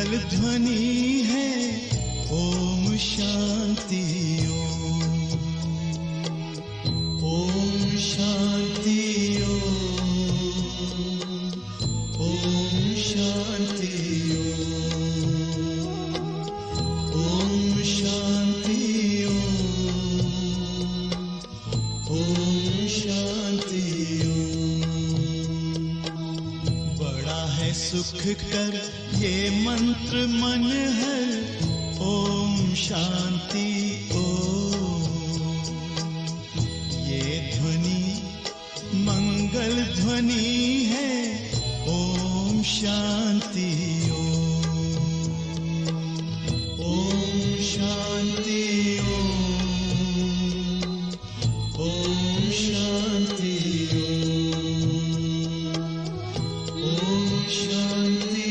मंगल ध्वनि है ओम शांति ओम शांति ओम शांति ओम शांति ओम शांति। बड़ा है सुख कर ये मंत्र मन हर ओम शांति ओम। ये ध्वनि मंगल ध्वनि है ओम शांति ओम शांति ओम शांति ओम शांति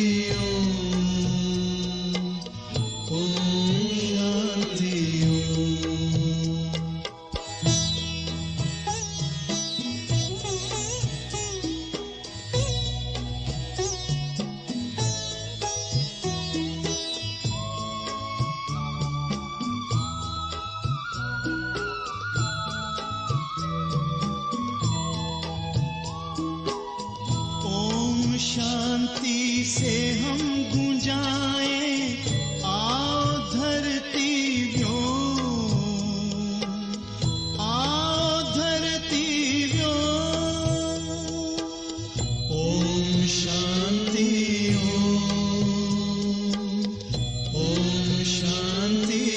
ओम शांति। ओम शांति से हम गुंजाएं आओ धरती व्योम, आओ धरती व्योम। ओम शांति ओम शांति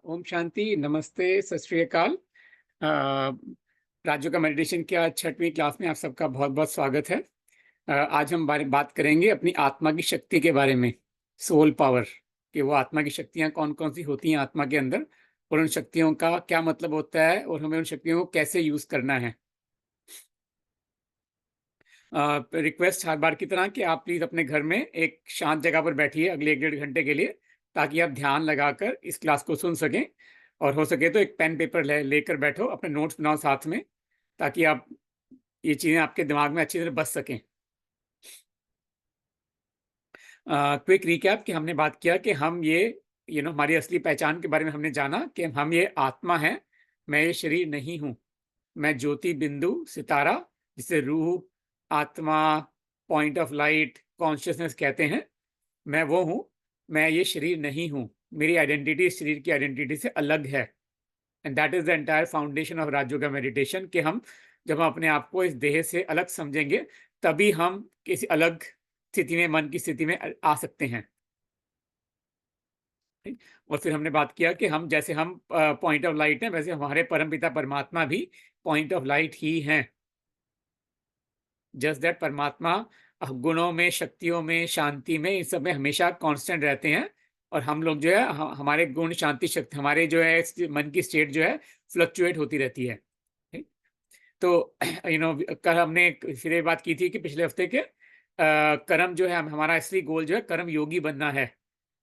ओम शांति, नमस्ते, सत श्री अकाल। राजयोगा मेडिटेशन की आज 6वीं क्लास में आप सबका बहुत बहुत स्वागत है। आज हम बात करेंगे अपनी आत्मा की शक्ति के बारे में, सोल पावर, कि वो आत्मा की शक्तियाँ कौन कौन सी होती हैं आत्मा के अंदर, और उन शक्तियों का क्या मतलब होता है और हमें उन शक्तियों को कैसे यूज करना है। रिक्वेस्ट हर बार की तरह कि आप प्लीज अपने घर में एक शांत जगह पर बैठिए अगले 1-1.5 घंटे के लिए, ताकि आप ध्यान लगाकर इस क्लास को सुन सकें, और हो सके तो एक पेन पेपर लेकर बैठो, अपने नोट्स बनाओ साथ में, ताकि आप ये चीज़ें आपके दिमाग में अच्छी तरह बस सकें। क्विक रिकैप कि हमने बात किया कि हम ये हमारी असली पहचान के बारे में हमने जाना कि हम ये आत्मा हैं, मैं ये शरीर नहीं हूँ, मैं ज्योति बिंदु सितारा, जिसे रूह, आत्मा, पॉइंट ऑफ लाइट, कॉन्शियसनेस कहते हैं, मैं वो हूँ, मैं ये शरीर नहीं हूँ, मेरी आइडेंटिटी इस शरीर की आइडेंटिटी से अलग है। And that is the entire foundation of Rajyoga meditation, कि हम जब हम अपने आप को इस देह से अलग समझेंगे तभी हम किसी अलग स्थिति में, मन की स्थिति में आ सकते हैं। और फिर हमने बात किया कि हम जैसे हम पॉइंट ऑफ लाइट हैं, वैसे हमारे परमपिता परमात्मा भी पॉइंट ऑफ लाइट ही हैं। जस्ट दैट परमात्मा गुणों में, शक्तियों में, शांति में, इन सब में हमेशा कांस्टेंट रहते हैं, और हम लोग जो है हमारे गुण, शांति, शक्ति, हमारे जो है मन की स्टेट जो है फ्लक्चुएट होती रहती है। तो कल हमने फिर ये बात की थी कि पिछले हफ्ते के कर्म जो है, हमारा असली गोल जो है कर्म योगी बनना है,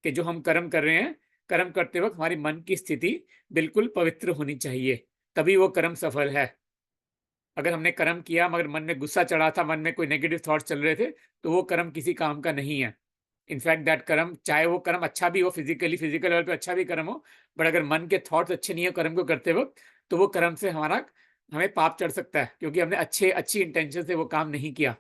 कि जो हम कर्म कर रहे हैं, कर्म करते वक्त हमारी मन की स्थिति बिल्कुल पवित्र होनी चाहिए, तभी वो कर्म सफल है। अगर हमने कर्म किया मगर मन में गुस्सा चढ़ा था, मन में कोई नेगेटिव थॉट्स चल रहे थे, तो वो कर्म किसी काम का नहीं है। इनफैक्ट दैट कर्म, चाहे वो कर्म अच्छा भी हो, फिजिकल लेवल पे अच्छा भी कर्म हो, बट अगर मन के थॉट्स अच्छे नहीं हो कर्म को करते वक्त, तो वो कर्म से हमें पाप चढ़ सकता है, क्योंकि हमने अच्छी इंटेंशन से वो काम नहीं किया।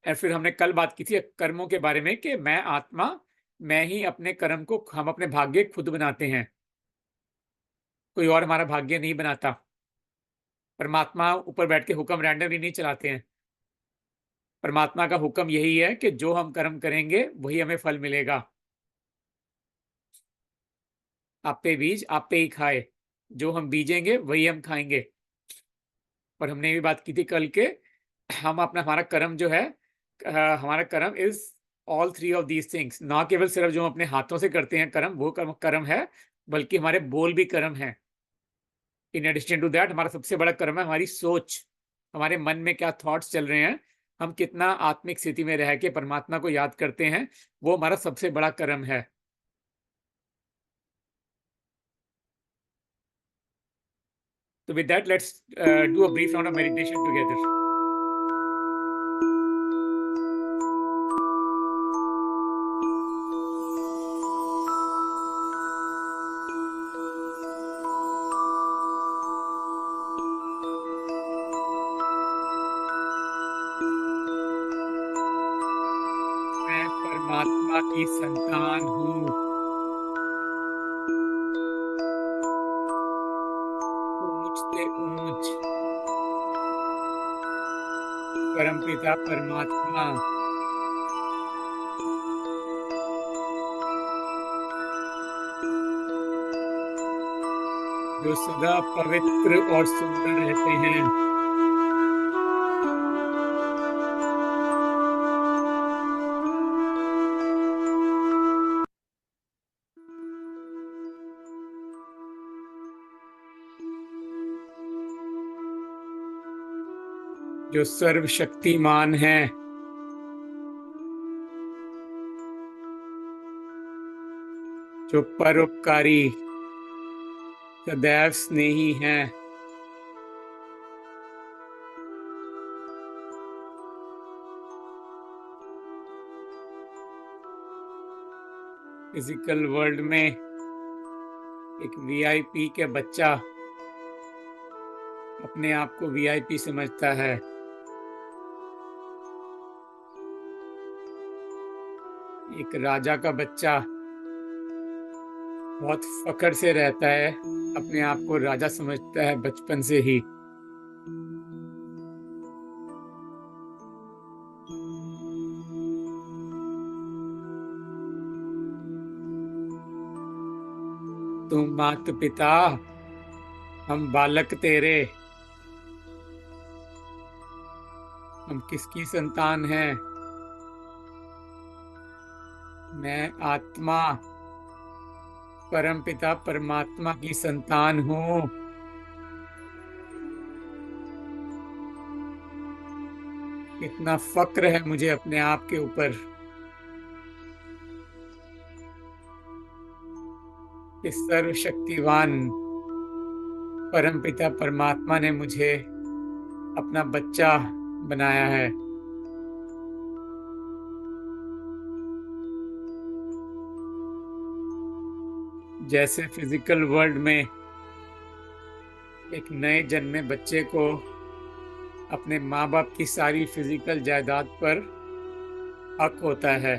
और फिर हमने कल बात की थी कर्मों के बारे में, कि मैं आत्मा, मैं ही अपने कर्म को, हम अपने भाग्य खुद बनाते हैं, कोई और हमारा भाग्य नहीं बनाता। परमात्मा ऊपर बैठ के हुक्म रैंडमली नहीं चलाते हैं। परमात्मा का हुक्म यही है कि जो हम कर्म करेंगे वही हमें फल मिलेगा। आप पे बीज आप पे ही खाए, जो हम बीजेंगे वही हम खाएंगे। और हमने भी बात की थी कल के हम हमारा कर्म जो है, हमारा कर्म is all 3 of these things. ना केवल सिर्फ जो हम अपने हाथों से करते हैं कर्म, वो कर्म है, बल्कि हमारे बोल भी कर्म है। इन एडिशन टू दैट, हमारा सबसे बड़ा कर्म है हमारी सोच, हमारे मन में क्या थॉट्स चल रहे हैं, हम कितना आत्मिक स्थिति में रह के परमात्मा को याद करते हैं, वो हमारा सबसे बड़ा कर्म है। So with that, let's do a brief round of meditation together. मैं परमात्मा की संतान हूँ। ऊंच से ऊंच परमपिता परमात्मा जो सदा पवित्र और सुंदर रहते हैं, जो सर्वशक्तिमान है, जो परोपकारी, सदैव स्नेही हैं, फिजिकल वर्ल्ड में एक वीआईपी के बच्चा अपने आप को वीआईपी समझता है। एक राजा का बच्चा बहुत फख्र से रहता है, अपने आप को राजा समझता है बचपन से ही। तुम मात पिता, हम बालक तेरे, हम किसकी संतान हैं? मैं आत्मा परमपिता परमात्मा की संतान हूँ। कितना फक्र है मुझे अपने आप के ऊपर कि सर्वशक्तिवान परमपिता परमात्मा ने मुझे अपना बच्चा बनाया है। जैसे फिजिकल वर्ल्ड में एक नए जन्मे बच्चे को अपने माँ बाप की सारी फिजिकल जायदाद पर हक होता है,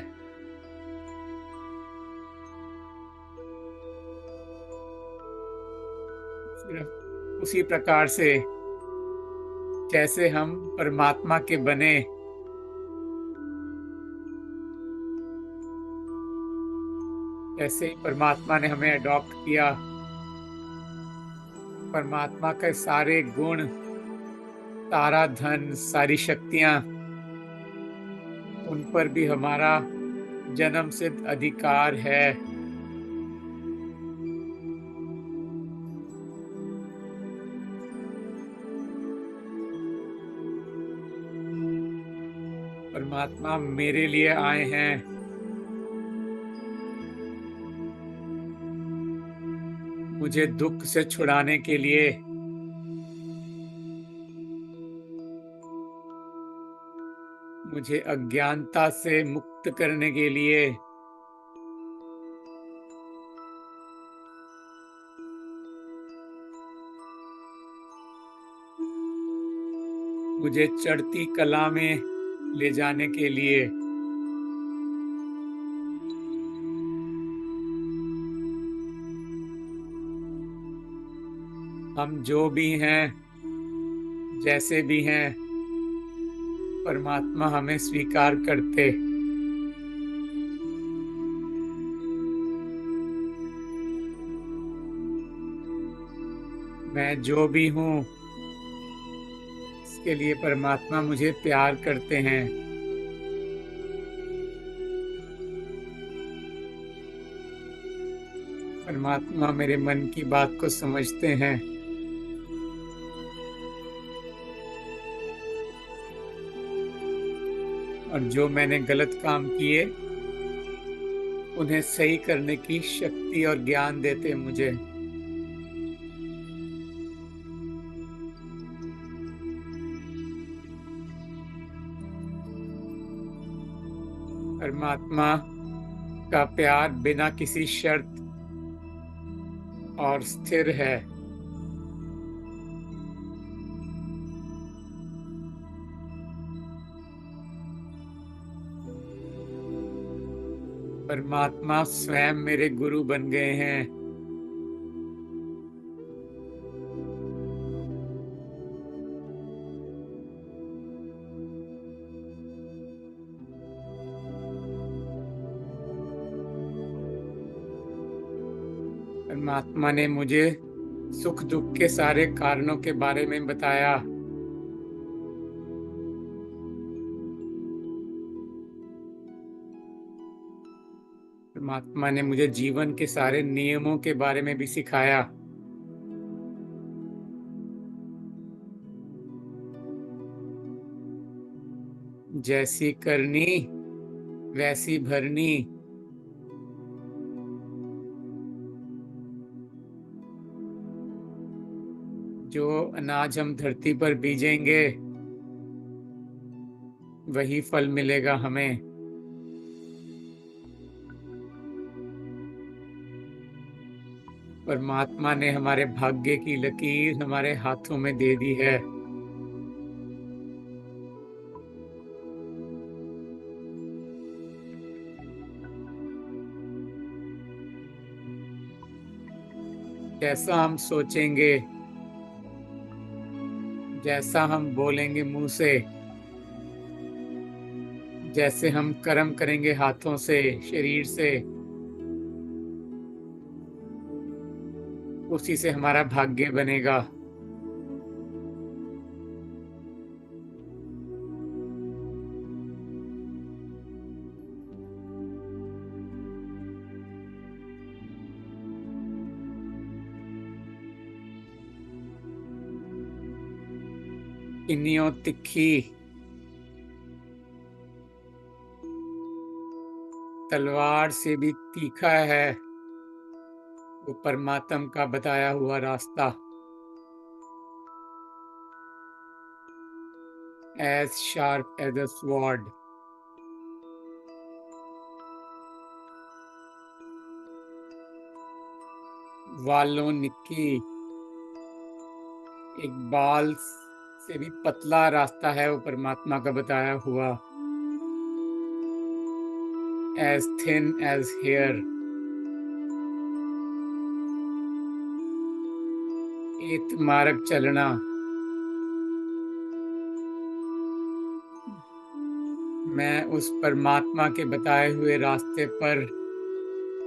सिर्फ उसी प्रकार से जैसे हम परमात्मा के बने ऐसे ही परमात्मा ने हमें अडॉप्ट किया। परमात्मा के सारे गुण, सारा धन, सारी शक्तियां, उन पर भी हमारा जन्म सिद्ध अधिकार है। परमात्मा मेरे लिए आए हैं। मुझे दुख से छुड़ाने के लिए, मुझे अज्ञानता से मुक्त करने के लिए, मुझे चढ़ती कला में ले जाने के लिए, हम जो भी हैं, जैसे भी हैं, परमात्मा हमें स्वीकार करते। मैं जो भी हूँ, इसके लिए परमात्मा मुझे प्यार करते हैं। परमात्मा मेरे मन की बात को समझते हैं। और जो मैंने गलत काम किए उन्हें सही करने की शक्ति और ज्ञान देते मुझे। परमात्मा का प्यार बिना किसी शर्त और स्थिर है। परमात्मा स्वयं मेरे गुरु बन गए हैं। परमात्मा ने मुझे सुख दुख के सारे कारणों के बारे में बताया। परमात्मा ने मुझे जीवन के सारे नियमों के बारे में भी सिखाया। जैसी करनी वैसी भरनी। जो अनाज हम धरती पर बीजेंगे वही फल मिलेगा हमें। परमात्मा ने हमारे भाग्य की लकीर हमारे हाथों में दे दी है। जैसा हम सोचेंगे, जैसा हम बोलेंगे मुंह से, जैसे हम कर्म करेंगे हाथों से, शरीर से, उसी से हमारा भाग्य बनेगा। इन्नियों तिखी तलवार से भी तीखा है वो परमात्मा का बताया हुआ रास्ता। As sharp as a sword. वालों निक्की एक बाल से भी पतला रास्ता है वो परमात्मा का बताया हुआ। As thin as hair. एक मार्ग चलना। मैं उस परमात्मा के बताए हुए रास्ते पर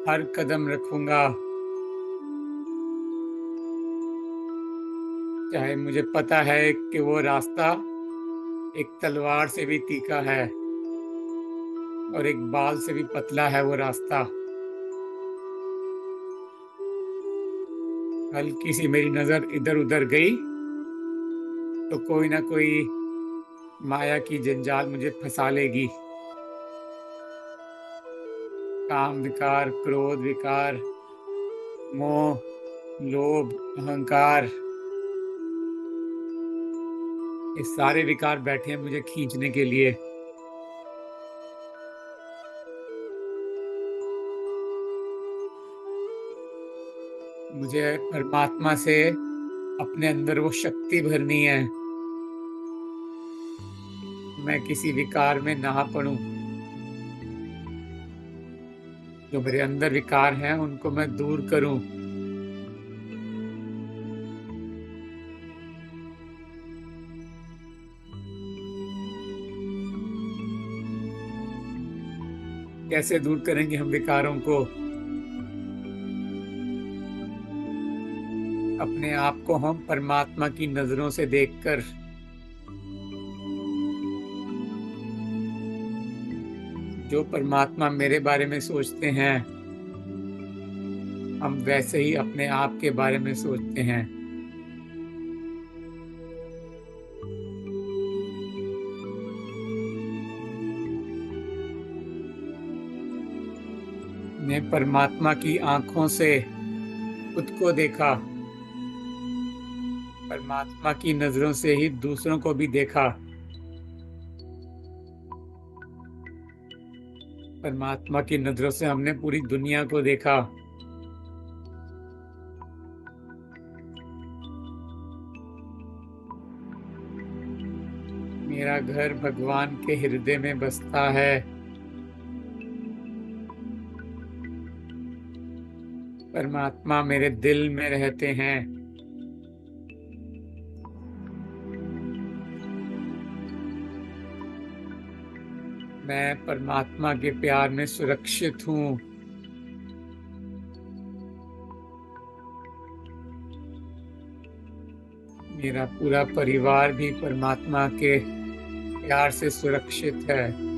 हर कदम रखूंगा, चाहे मुझे पता है कि वो रास्ता एक तलवार से भी तीखा है और एक बाल से भी पतला है वो रास्ता। हल्की सी मेरी नजर इधर उधर गई तो कोई ना कोई माया की जंजाल मुझे फंसा लेगी। काम विकार, क्रोध विकार, मोह, लोभ, अहंकार, ये सारे विकार बैठे हैं मुझे खींचने के लिए। मुझे परमात्मा से अपने अंदर वो शक्ति भरनी है, मैं किसी विकार में ना पड़ूं। जो मेरे अंदर विकार हैं उनको मैं दूर करूं। कैसे दूर करेंगे हम विकारों को? अपने आप को हम परमात्मा की नजरों से देखकर। जो परमात्मा मेरे बारे में सोचते हैं हम वैसे ही अपने आप के बारे में सोचते हैं। ने परमात्मा की आंखों से खुद को देखा, परमात्मा की नजरों से ही दूसरों को भी देखा। परमात्मा की नजरों से हमने पूरी दुनिया को देखा। मेरा घर भगवान के हृदय में बसता है। परमात्मा मेरे दिल में रहते हैं। मैं परमात्मा के प्यार में सुरक्षित हूँ। मेरा पूरा परिवार भी परमात्मा के प्यार से सुरक्षित है।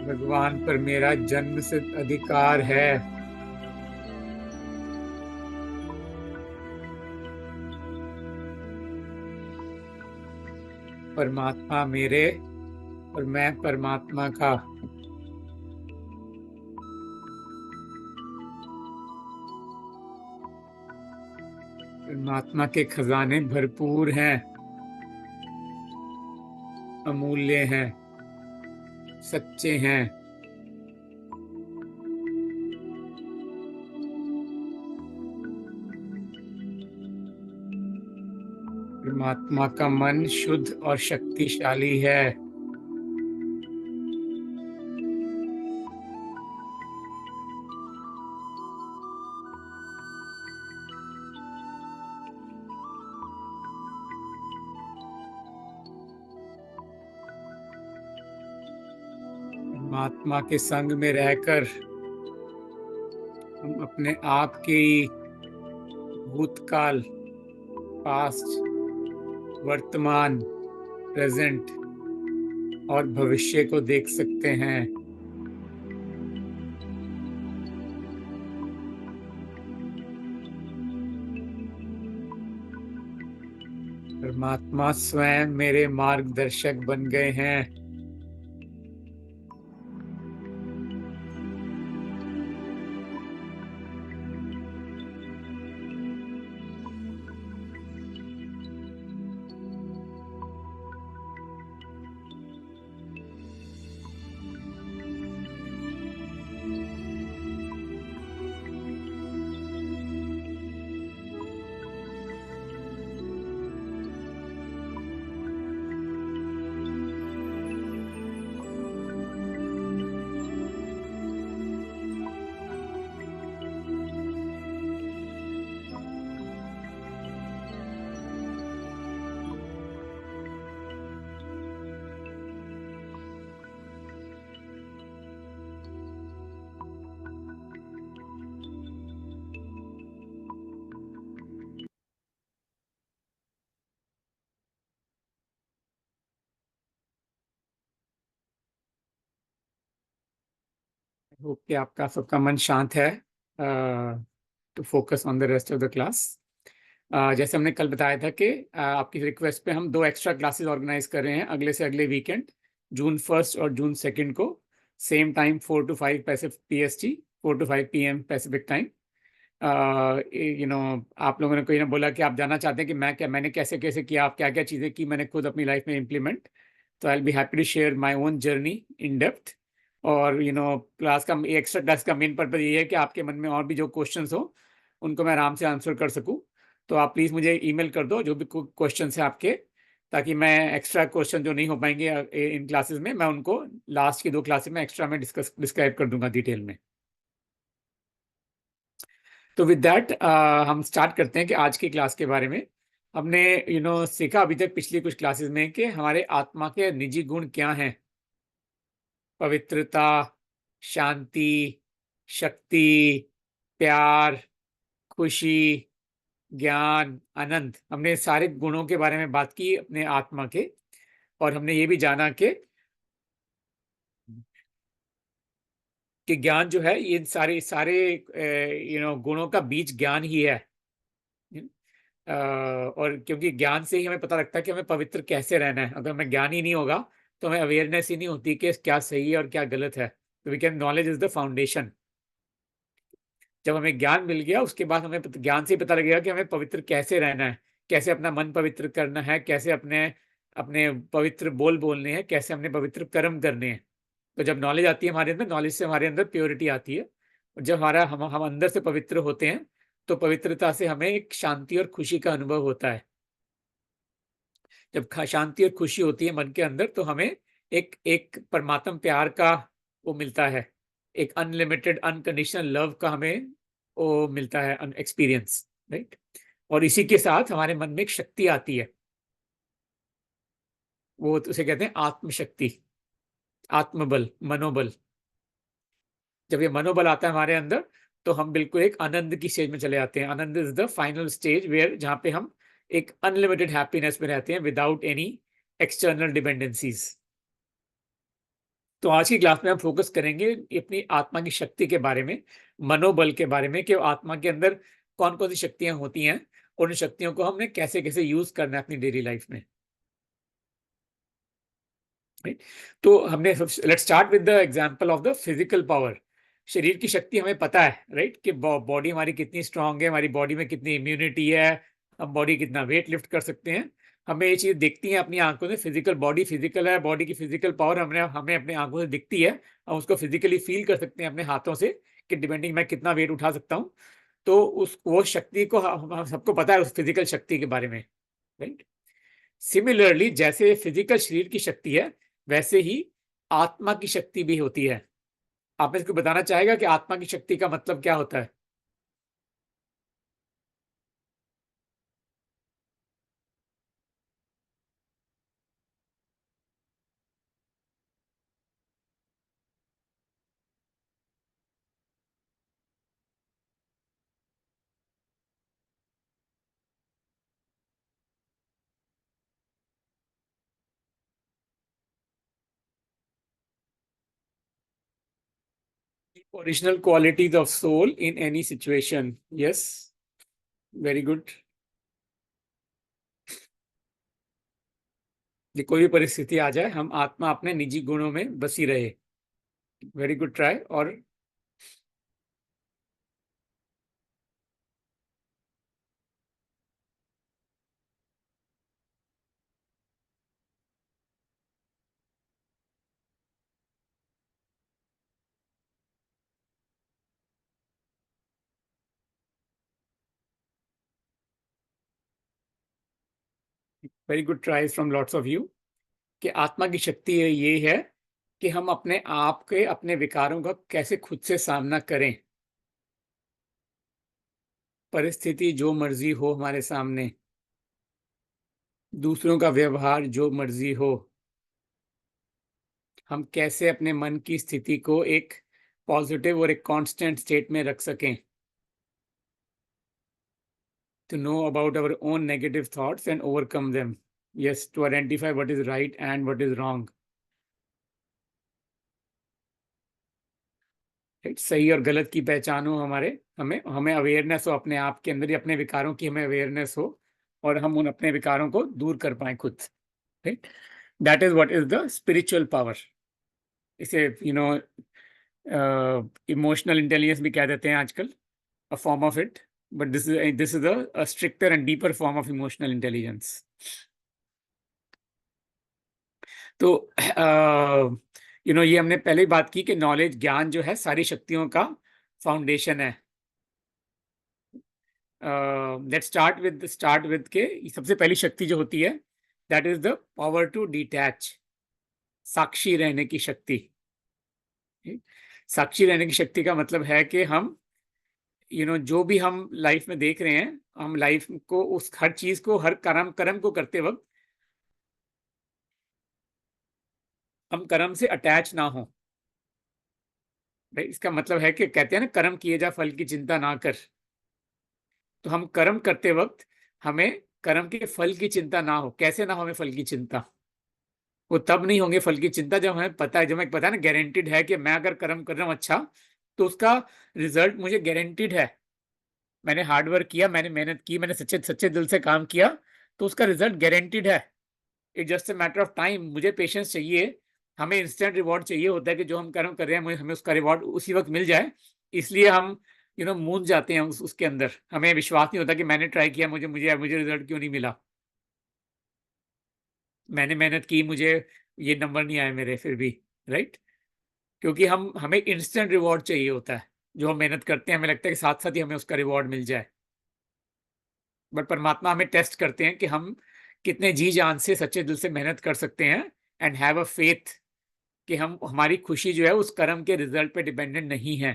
भगवान पर मेरा जन्म सिद्ध अधिकार है। परमात्मा मेरे और मैं परमात्मा का। परमात्मा के खजाने भरपूर हैं, अमूल्य हैं, सच्चे हैं। परमात्मा का मन शुद्ध और शक्तिशाली है। परमात्मा के संग में रहकर हम अपने आप के भूतकाल, पास्ट, वर्तमान, प्रेजेंट और भविष्य को देख सकते हैं। परमात्मा स्वयं मेरे मार्गदर्शक बन गए हैं। होप कि आपका सबका मन शांत है to focus on the rest of the class. जैसे हमने कल बताया था कि आपकी रिक्वेस्ट पे हम 2 एक्स्ट्रा क्लासेस ऑर्गेनाइज कर रहे हैं अगले से अगले वीकेंड, जून 1 और जून 2 को, same time 4 to 5 PST, 4 to 5 PM Pacific time. आप लोगों ने कोई ना बोला कि आप जानना चाहते हैं कि मैंने कैसे कैसे किया, आप क्या क्या चीज़ें की मैंने खुद अपनी लाइफ में इम्प्लीमेंट। तो I will be happy to share my own journey in depth. और क्लास का एक्स्ट्रा क्लास का मेन पर्पज ये है कि आपके मन में और भी जो क्वेश्चंस हो उनको मैं आराम से आंसर कर सकूं। तो आप प्लीज़ मुझे ईमेल कर दो जो भी क्वेश्चंस हैं आपके, ताकि मैं एक्स्ट्रा क्वेश्चन जो नहीं हो पाएंगे इन क्लासेस में, मैं उनको लास्ट की 2 क्लासेस में एक्स्ट्रा में डिस्क्राइब कर दूंगा डिटेल में। तो विद दैट हम स्टार्ट करते हैं कि आज की क्लास के बारे में। हमने सीखा अभी तक पिछली कुछ क्लासेस में कि हमारे आत्मा के निजी गुण क्या हैं। पवित्रता, शांति, शक्ति, प्यार, खुशी, ज्ञान, आनंद। हमने सारे गुणों के बारे में बात की अपने आत्मा के, और हमने ये भी जाना कि ज्ञान जो है ये सारे सारे गुणों का बीज ज्ञान ही है। और क्योंकि ज्ञान से ही हमें पता लगता है कि हमें पवित्र कैसे रहना है। अगर हमें ज्ञान ही नहीं होगा तो हमें अवेयरनेस ही नहीं होती कि क्या सही है और क्या गलत है। तो we can, knowledge is the foundation. जब हमें ज्ञान मिल गया उसके बाद हमें ज्ञान से ही पता लगेगा कि हमें पवित्र कैसे रहना है, कैसे अपना मन पवित्र करना है, कैसे अपने अपने पवित्र बोल बोलने हैं, कैसे अपने पवित्र कर्म करने हैं। तो जब नॉलेज आती है हमारे अंदर, नॉलेज से हमारे अंदर प्योरिटी आती है। और जब हम अंदर से पवित्र होते हैं तो पवित्रता से हमें एक शांति और खुशी का अनुभव होता है। जब शांति और खुशी होती है मन के अंदर तो हमें एक एक परमात्म प्यार का वो मिलता है, एक अनलिमिटेड अनकंडीशनल लव का हमें वो मिलता है एक्सपीरियंस, राइट। और इसी के साथ हमारे मन में एक शक्ति आती है, वो उसे कहते हैं आत्मशक्ति, आत्मबल, मनोबल। जब ये मनोबल आता है हमारे अंदर तो हम बिल्कुल एक आनंद की स्टेज में चले आते हैं। Ananda is the final stage where, जहां पे हम एक अनलिमिटेड हैप्पीनेस में रहते हैं विदाउट एनी एक्सटर्नल डिपेंडेंसीज। तो आज की क्लास में हम फोकस करेंगे अपनी आत्मा की शक्ति के बारे में, मनोबल के बारे में, कि आत्मा के अंदर कौन कौन सी शक्तियां होती हैं और उन शक्तियों को हमने कैसे कैसे यूज करना है अपनी डेली लाइफ में, राइट। तो हमने let's start with the example of the physical power. शरीर की शक्ति हमें पता है, राइट, कि बॉडी हमारी कितनी स्ट्रांग है, हमारी बॉडी में कितनी इम्यूनिटी है, हम बॉडी कितना वेट लिफ्ट कर सकते हैं। हमें ये चीज दिखती है अपनी आंखों से, फिजिकल बॉडी फिजिकल है, बॉडी की फिजिकल पावर हमें हमें अपनी आंखों से दिखती है। हम उसको फिजिकली फील कर सकते हैं अपने हाथों से कि डिपेंडिंग मैं कितना वेट उठा सकता हूँ। तो उस वो शक्ति को हम सबको पता है उस फिजिकल शक्ति के बारे में, राइट। सिमिलरली जैसे फिजिकल शरीर की शक्ति है वैसे ही आत्मा की शक्ति भी होती है। आप इसको बताना चाहेगा कि आत्मा की शक्ति का मतलब क्या होता है? Original qualities of soul in any situation, yes, very good. कोई भी परिस्थिति आ जाए हम आत्मा अपने निजी गुणों में बसी रहे, वेरी गुड ट्राई। और very good try from lots of you, कि आत्मा की शक्ति ये है कि हम अपने आप के अपने विकारों का कैसे खुद से सामना करें। परिस्थिति जो मर्जी हो हमारे सामने, दूसरों का व्यवहार जो मर्जी हो, हम कैसे अपने मन की स्थिति को एक पॉजिटिव और एक कांस्टेंट स्टेट में रख सकें। To know about our own negative thoughts and overcome them. Yes, to identify what is right and what is wrong. Right? सही और गलत की पहचान हो हमारे, हमें हमें अवेयरनेस हो अपने आप के अंदर ही, अपने विकारों की हमें अवेयरनेस हो और हम उन अपने विकारों को दूर कर पाए खुद। Right, that is what is the spiritual power. इसे इमोशनल इंटेलिजेंस भी कह देते हैं आजकल, a form of it, but this is a stricter and deeper form of emotional intelligence. तो ये हमने पहले ही बात की कि नॉलेज, ज्ञान जो है सारी शक्तियों का फाउंडेशन है। लेट्स स्टार्ट विद के सबसे पहली शक्ति जो होती है that is the power to detach, साक्षी रहने की शक्ति। साक्षी रहने की शक्ति का मतलब है कि हम जो भी हम लाइफ में देख रहे हैं, हम लाइफ को उस हर चीज को, हर कर्म कर्म को करते वक्त हम कर्म से अटैच ना हो। भाई इसका मतलब है कि कहते हैं ना, कर्म किए जा फल की चिंता ना कर। तो हम कर्म करते वक्त हमें कर्म के फल की चिंता ना हो। कैसे ना हो हमें फल की चिंता? वो तब नहीं होंगे फल की चिंता जब हमें पता है, जब हमें पता है ना, गारंटीड है कि मैं अगर कर्म कर रहा हूँ अच्छा तो उसका रिजल्ट मुझे गारंटीड है। मैंने हार्डवर्क किया, मैंने मेहनत की, मैंने सच्चे सच्चे दिल से काम किया, तो उसका रिजल्ट गारंटीड है। It just a matter of time. मुझे पेशेंस चाहिए, हमें इंस्टेंट रिवॉर्ड चाहिए होता है कि जो हम कर्म कर रहे हैं हमें उसका रिवॉर्ड उसी वक्त मिल जाए। इसलिए हम मूंझ जाते हैं उसके अंदर। हमें विश्वास नहीं होता कि मैंने ट्राई किया, मुझे मुझे मुझे रिजल्ट क्यों नहीं मिला। मैंने मेहनत की, मुझे ये नंबर नहीं आए मेरे फिर भी। राइट। क्योंकि हमें इंस्टेंट रिवॉर्ड चाहिए होता है। जो हम मेहनत करते हैं हमें लगता है कि साथ साथ ही हमें उसका रिवॉर्ड मिल जाए। बट परमात्मा हमें टेस्ट करते हैं कि हम कितने जी जान से सच्चे दिल से मेहनत कर सकते हैं, एंड हैव अ फेथ कि हम हमारी खुशी जो है उस कर्म के रिजल्ट पे डिपेंडेंट नहीं है।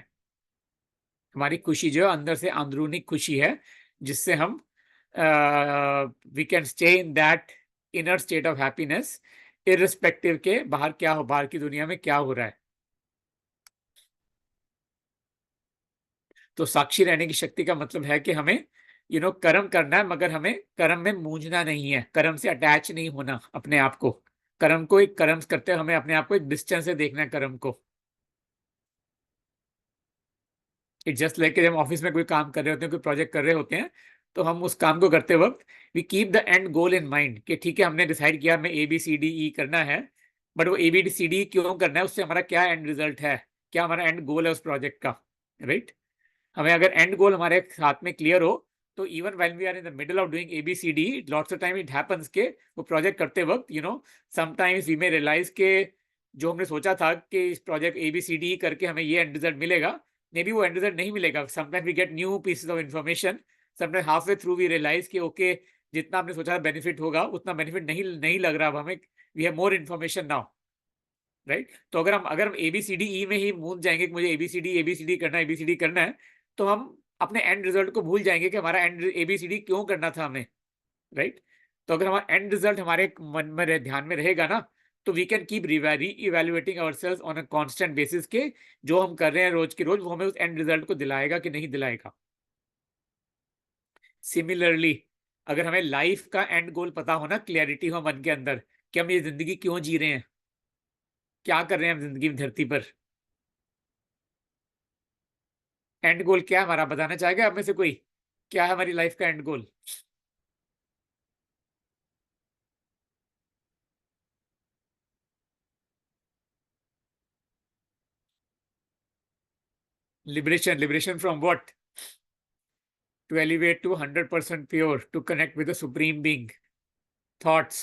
हमारी खुशी जो है अंदर से अंदरूनी खुशी है, जिससे हम we can stay in that inner state of happiness, irrespective के बाहर क्या हो, बाहर की दुनिया में क्या हो रहा है। तो साक्षी रहने की शक्ति का मतलब है कि हमें कर्म करना है, मगर हमें कर्म में मूंझना नहीं है, कर्म से अटैच नहीं होना अपने आप को। कर्म को एक कर्म करते हुए हमें अपने आप को एक डिस्टेंस से देखना है कर्म को। इट जस्ट लाइक जब हम ऑफिस में कोई काम कर रहे होते हैं, कोई प्रोजेक्ट कर रहे होते हैं, तो हम उस काम को करते वक्त we keep the end goal in mind कि ठीक है हमने डिसाइड किया हमें ABCDE करना है। बट वो ABCD क्यों करना है, उससे हमारा क्या एंड रिजल्ट है, क्या हमारा एंड गोल है उस प्रोजेक्ट का। राइट। हमें अगर एंड गोल हमारे साथ में क्लियर हो, तो even when we are in the middle of doing ABCD, lots of time it happens के वो प्रोजेक्ट करते वक्त समटाइम्स वी मे रियलाइज के जो हमने सोचा था कि इस प्रोजेक्ट ABCD करके हमें ये एंड रिजल्ट मिलेगा, मे बी वो एंड रिजल्ट नहीं मिलेगा। Sometime we get new pieces of information, sometime halfway through we realise कि ओके जितना हमने सोचा बेनिफिट होगा उतना बेनिफिट नहीं नहीं लग रहा अब हमें, we have more information now. Right. तो अगर हम ABCDE में ही मूंझ जाएंगे कि मुझे ABCD करना है, तो हम अपने एंड रिजल्ट को भूल जाएंगे कि हमारा एंड ABCD क्यों करना था हमें। राइट। तो अगर हमारा एंड रिजल्ट हमारे मन में ध्यान में रहेगा ना, तो वी कैन कीप री evaluating ourselves on a constant basis के जो हम कर रहे हैं रोज के रोज वो हमें उस एंड रिजल्ट को दिलाएगा कि नहीं दिलाएगा। सिमिलरली अगर हमें लाइफ का एंड गोल पता हो ना, क्लियरिटी हो मन के अंदर कि हम ये जिंदगी क्यों जी रहे हैं, क्या कर रहे हैं हम जिंदगी में धरती पर, एंड गोल क्या है हमारा, बताना चाहेगा आप में से कोई, क्या है हमारी लाइफ का and goal? Liberation. Liberation from what? To elevate to 100% pure, to connect with the supreme being. Thoughts.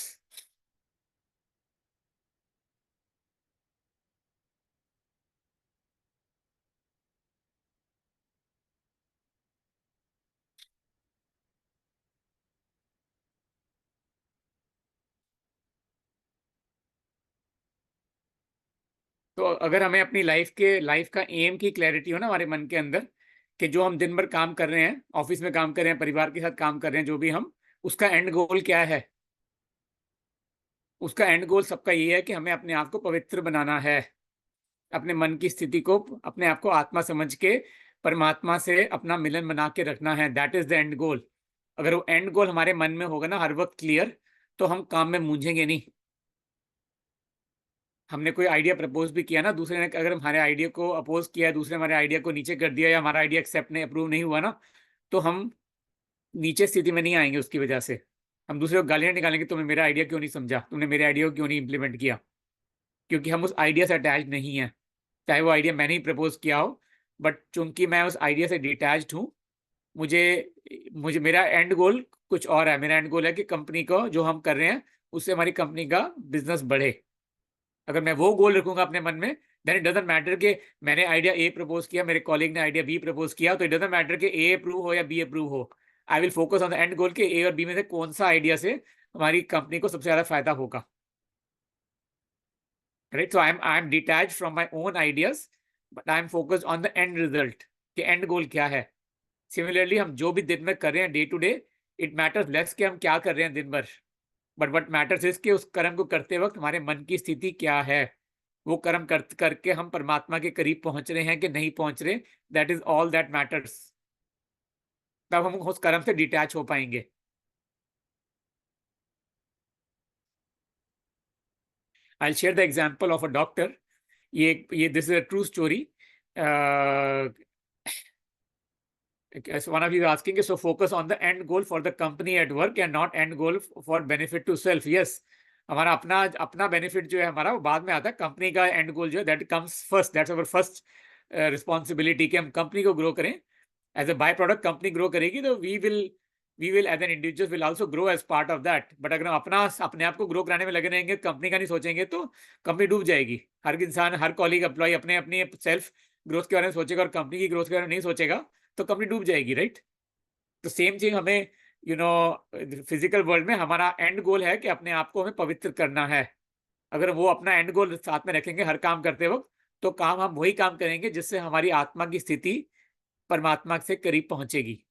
तो अगर हमें अपनी लाइफ का एम की क्लैरिटी हो ना हमारे मन के अंदर, कि जो हम दिन भर काम कर रहे हैं, ऑफिस में काम कर रहे हैं, परिवार के साथ काम कर रहे हैं, जो भी हम, उसका एंड गोल क्या है? उसका एंड गोल सबका ये है कि हमें अपने आप को पवित्र बनाना है, अपने मन की स्थिति को, अपने आप को आत्मा समझ के परमात्मा से अपना मिलन बना के रखना है। दैट इज द एंड गोल। अगर वो एंड गोल हमारे मन में होगा ना हर वक्त क्लियर, तो हम काम में मूंझेंगे नहीं। हमने कोई आइडिया प्रपोज भी किया ना, दूसरे ने अगर हमारे आइडिया को अपोज किया, दूसरे हमारे आइडिया को नीचे कर दिया, या हमारा आइडिया एक्सेप्ट नहीं, अप्रूव नहीं हुआ ना, तो हम नीचे स्थिति में नहीं आएंगे उसकी वजह से। हम दूसरे को गालियां निकालेंगे, तुमने मेरा आइडिया क्यों नहीं समझा, तुमने मेरे आइडिया को क्यों नहीं इंप्लीमेंट किया, क्योंकि हम उस आइडिया से अटैच नहीं है। चाहे वो आइडिया मैंने ही प्रपोज किया हो, बट चूंकि मैं उस आइडिया से डिटैच्ड हूँ, मुझे मुझे मेरा एंड गोल कुछ और है। मेरा एंड गोल है कि कंपनी को जो हम कर रहे हैं उससे हमारी कंपनी का बिजनेस बढ़े। अगर मैं वो गोल रखूंगा अपने मन में, देन इट डजंट मैटर कि मैंने आइडिया ए प्रपोज किया, मेरे कॉलीग ने आइडिया बी प्रपोज किया, तो इट डजंट मैटर कि ए अप्रूव हो या बी अप्रूव हो। I will focus on the end goal के ए और बी में से कौन सा आइडिया से हमारी कंपनी को सबसे ज्यादा फायदा होगा। Right. So I am detach from my own ideas, but I am focused on the and result कि एंड गोल क्या है। सिमिलरली हम जो भी दिन में कर रहे हैं day to day, it matters less कि हम क्या कर रहे हैं दिन भर, बट वट मैटर्स इज कि उस कर्म को करते वक्त हमारे मन की स्थिति क्या है। वो कर्म करके हम परमात्मा के करीब पहुंच रहे हैं कि नहीं पहुंच रहे, that is all that matters. तब हम उस कर्म से डिटैच हो पाएंगे। I share the example of a doctor. ये this is a true story. As one of you asking, so focus on the end goal for the company at work and not end goal for benefit to self. Yes, हमारा अपना अपना benefit जो है हमारा वो बाद में आता है। कंपनी का एंड गोल जो है that comes first, that's our first responsibility कि हम कंपनी को ग्रो करें। As a bye product company grow करेगी तो we will as an individual will also grow as part of that. But अगर हम अपने आप को ग्रो कराने में लगे रहेंगे, कंपनी का नहीं सोचेंगे, तो कंपनी डूब जाएगी। हर इंसान, हर कॉलीग, एम्प्लॉय अपने अपनी सेल्फ ग्रोथ के बारे में सोचेगा और कंपनी की ग्रोथ के बारे में नहीं सोचेगा, तो कंपनी डूब जाएगी, राइट? तो सेम चीज हमें फिजिकल वर्ल्ड में हमारा एंड गोल है कि अपने आप को हमें पवित्र करना है। अगर वो अपना एंड गोल साथ में रखेंगे हर काम करते वक्त, तो काम हम वही काम करेंगे जिससे हमारी आत्मा की स्थिति परमात्मा से करीब पहुंचेगी।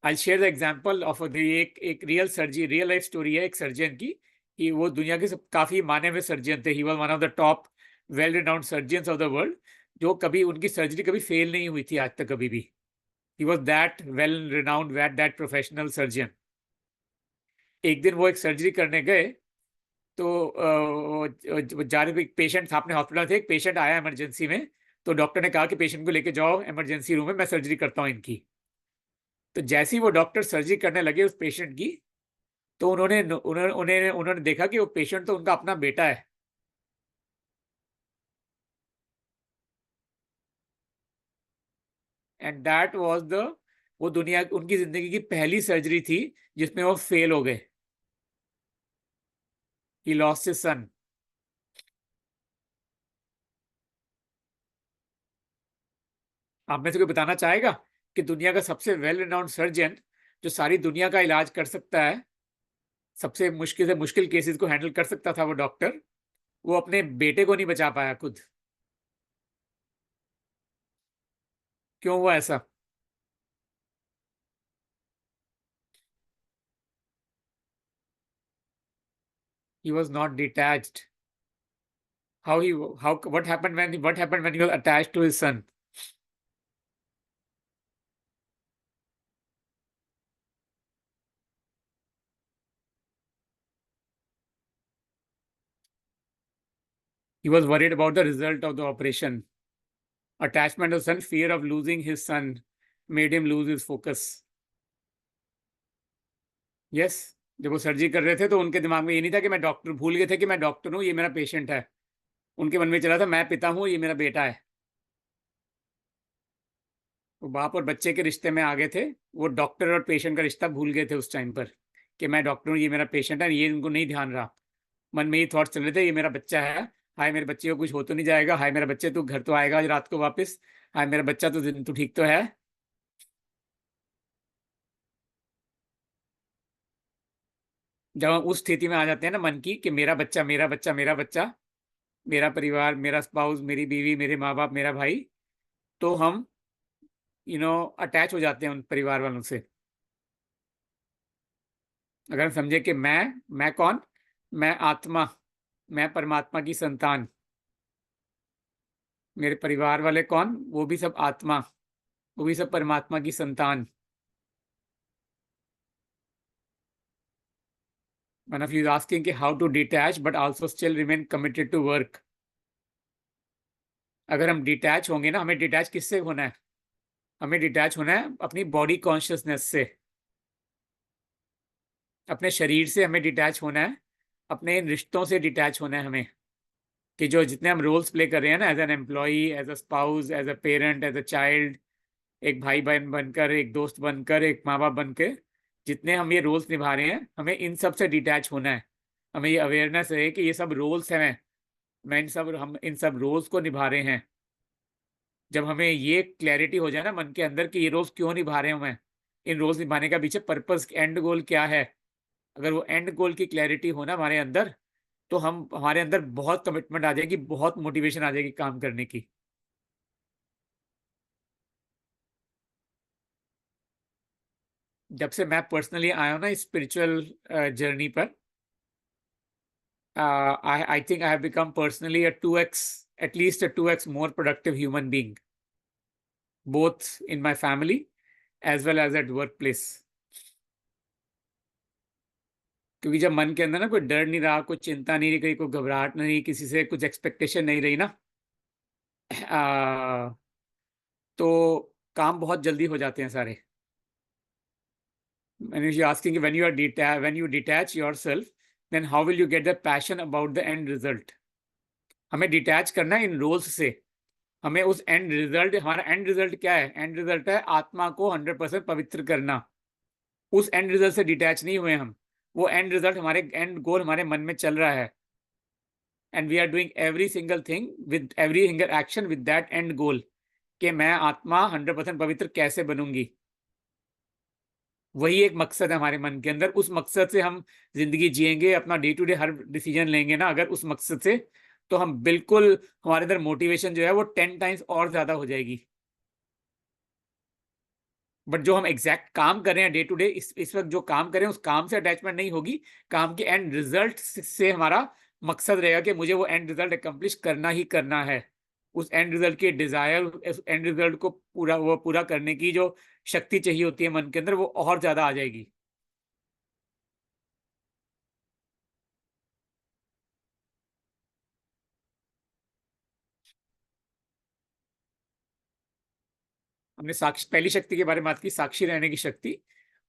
आई शेयर द एग्जाम्पल ऑफ एक रियल लाइफ स्टोरी है एक सर्जन की, कि वो दुनिया के काफी माने हुए सर्जन थे। He was one of the top well renowned surgeons of the world, जो कभी उनकी सर्जरी कभी फेल नहीं हुई थी आज तक कभी भी। He was that well renowned, that professional surgeon. एक दिन वो एक सर्जरी करने गए, तो जा रहे पेशेंट अपने हॉस्पिटल थे, एक पेशेंट आया इमरजेंसी में, तो डॉक्टर ने कहा कि पेशेंट को लेके जाओ इमरजेंसी रूम में, मैं सर्जरी करता हूँ इनकी। तो जैसे ही वो डॉक्टर सर्जरी करने लगे उस पेशेंट की, तो उन्होंने देखा कि वो पेशेंट तो उनका अपना बेटा है। एंड दैट वाज द वो दुनिया उनकी जिंदगी की पहली सर्जरी थी जिसमें वो फेल हो गए। He lost his son. आप में से कोई बताना चाहेगा कि दुनिया का सबसे वेल रिनाउंड सर्जन, जो सारी दुनिया का इलाज कर सकता है, सबसे मुश्किल से मुश्किल केसेस को हैंडल कर सकता था वो डॉक्टर, वो अपने बेटे को नहीं बचा पाया खुद? क्यों हुआ ऐसा? He was not detached. What happened when he was attached to his son? He was worried about the result of the operation. Attachment of son, fear of losing his son made him lose his focus. Yes, जब वो surgery कर रहे थे तो उनके दिमाग में ये नहीं था कि मैं डॉक्टर, भूल गए थे कि मैं डॉक्टर हूँ, ये मेरा पेशेंट है। उनके मन में चला था मैं पिता हूँ, ये मेरा बेटा है। वो बाप और बच्चे के रिश्ते में आ गए थे, वो डॉक्टर और पेशेंट का रिश्ता भूल गए थे उस टाइम पर, कि मैं डॉक्टर हूँ, ये मेरा पेशेंट है। ये उनको नहीं ध्यान रहा। मन में ये थॉट्स चल रहे थे, ये मेरा बच्चा है, हाय मेरे बच्चे को कुछ हो तो नहीं जाएगा, हाय मेरा बच्चे तू घर तो आएगा आज रात को वापस, हाय मेरा बच्चा तू ठीक तो है। जब हम उस स्थिति में आ जाते हैं ना मन की, कि मेरा बच्चा मेरा बच्चा मेरा बच्चा, मेरा परिवार, मेरा स्पाउस, मेरी बीवी, मेरे माँ बाप, मेरा भाई, तो हम अटैच हो जाते हैं उन परिवार वालों से। अगर हम समझे कि मैं कौन, मैं आत्मा, मैं परमात्मा की संतान, मेरे परिवार वाले कौन, वो भी सब आत्मा, वो भी सब परमात्मा की संतान। One of you is asking कि how to detach but also still remain committed to work. अगर हम डिटैच होंगे ना, हमें डिटैच किससे होना है? हमें डिटैच होना है अपनी बॉडी कॉन्शियसनेस से, अपने शरीर से हमें डिटैच होना है, अपने इन रिश्तों से डिटैच होना है हमें, कि जो जितने हम रोल्स प्ले कर रहे हैं ना, as an employee, as a spouse, as a parent, as a child, एक भाई बहन बनकर, एक दोस्त बनकर, एक माँ बाप बनकर, जितने हम ये रोल्स निभा रहे हैं, हमें इन सब से डिटैच होना है। हमें ये अवेयरनेस है कि ये सब रोल्स हैं, हम इन सब रोल्स को निभा रहे हैं। जब हमें ये क्लैरिटी हो जाए ना मन के अंदर कि ये रोल्स क्यों निभा रहे हूं मैं, इन रोल्स निभाने का पीछे पर्पस, एंड गोल क्या है, अगर वो एंड गोल की क्लैरिटी हो ना हमारे अंदर, तो हम हमारे अंदर बहुत कमिटमेंट आ जाएगी, बहुत मोटिवेशन आ जाएगी काम करने की। जब से मैं पर्सनली आया हूँ ना स्पिरिचुअल जर्नी पर, I think I have become personally a 2x, at least a 2x more productive human being, both in my family as well as at workplace. क्योंकि जब मन के अंदर ना कोई डर नहीं रहा, कोई चिंता नहीं रही, कहीं कोई घबराहट नहीं रही, किसी से कुछ एक्सपेक्टेशन नहीं रही ना, तो काम बहुत जल्दी हो जाते हैं सारे। And if you're asking when you detach yourself, then how will you get the passion about the end result? हमें डिटैच करना है इन रोल्स से, हमें उस एंड रिजल्ट, हमारा एंड रिजल्ट क्या है? एंड रिजल्ट है आत्मा को 100% पवित्र करना। उस एंड रिजल्ट से डिटैच नहीं हुए हम। वो एंड रिजल्ट, हमारे एंड गोल हमारे मन में चल रहा है, and we are doing every single thing with every single action with that end goal, कि मैं आत्मा 100% पवित्र कैसे बनूंगी। वही एक मकसद है हमारे मन के अंदर। उस मकसद से हम जिंदगी जिएंगे, अपना डे टू डे हर डिसीजन लेंगे ना अगर उस मकसद से, तो हम बिल्कुल, हमारे अंदर मोटिवेशन जो है वो 10 टाइम्स और ज्यादा हो जाएगी। बट जो हम एग्जैक्ट काम कर रहे हैं डे टू डे, इस वक्त जो काम कर रहे हैं उस काम से अटैचमेंट नहीं होगी। काम के एंड रिजल्ट से हमारा मकसद रहेगा कि मुझे वो एंड रिजल्ट अकम्प्लिश करना ही करना है। उस एंड रिजल्ट की डिजायर, उस एंड रिजल्ट को पूरा करने की जो शक्ति चाहिए होती है मन के अंदर, वो और ज्यादा आ जाएगी। हमने साक्षी, पहली शक्ति के बारे में बात की, साक्षी रहने की शक्ति।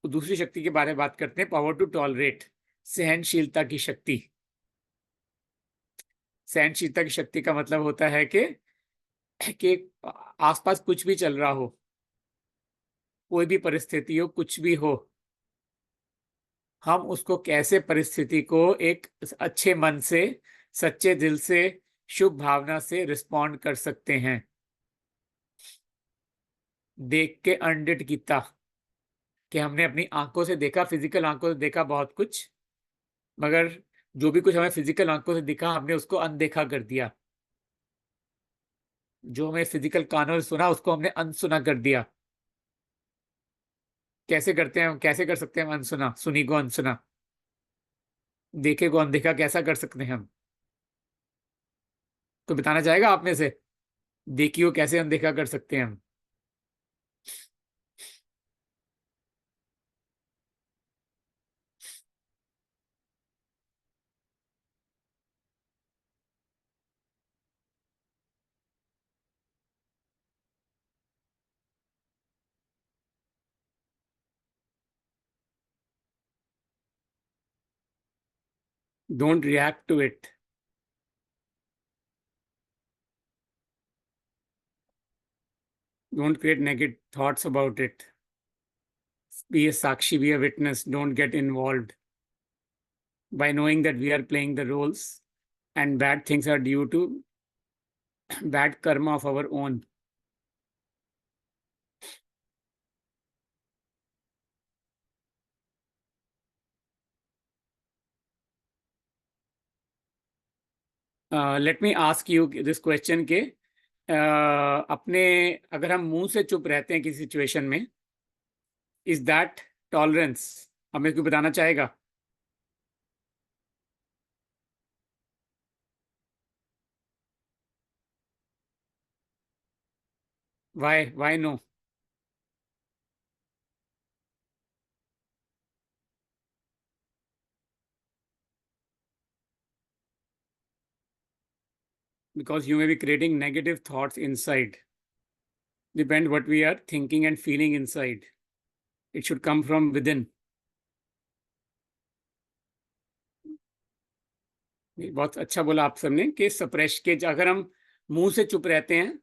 तो दूसरी शक्ति के बारे में बात करते हैं, पावर टू टॉलरेट, सहनशीलता की शक्ति। सहनशीलता की शक्ति का मतलब होता है कि आसपास कुछ भी चल रहा हो, कोई भी परिस्थिति हो, कुछ भी हो, हम उसको कैसे, परिस्थिति को एक अच्छे मन से, सच्चे दिल से, शुभ भावना से रिस्पॉन्ड कर सकते हैं। देख के अनडिट किता, कि हमने अपनी आंखों से देखा, फिजिकल आंखों से देखा बहुत कुछ, मगर जो भी कुछ हमें फिजिकल आंखों से दिखा हमने उसको अनदेखा कर दिया। जो हमें फिजिकल कानों से सुना उसको हमने अनसुना कर दिया। कैसे करते हैं हम, कैसे कर सकते हैं हम अनसुना? सुनी को अनसुना, देखे को अनदेखा कैसा कर सकते हैं हम? तो बताना चाहेगा आप में से, देखी को कैसे अनदेखा कर सकते हैं हम? Don't react to it, don't create negative thoughts about it, be a sakshi, be a witness, don't get involved. By knowing that we are playing the roles and bad things are due to bad karma of our own. Let me ask you this question के अपने, अगर हम मुंह से चुप रहते हैं किसी सिचुएशन में, इज दैट टॉलरेंस? हमें क्यों बताना चाहेगा? Why no? Because you may be creating negative thoughts inside. Depend what we are thinking and feeling inside. It should come from within. बहुत अच्छा बोला आप सबने कि सप्रेश के, अगर हम मुंह से चुप रहते हैं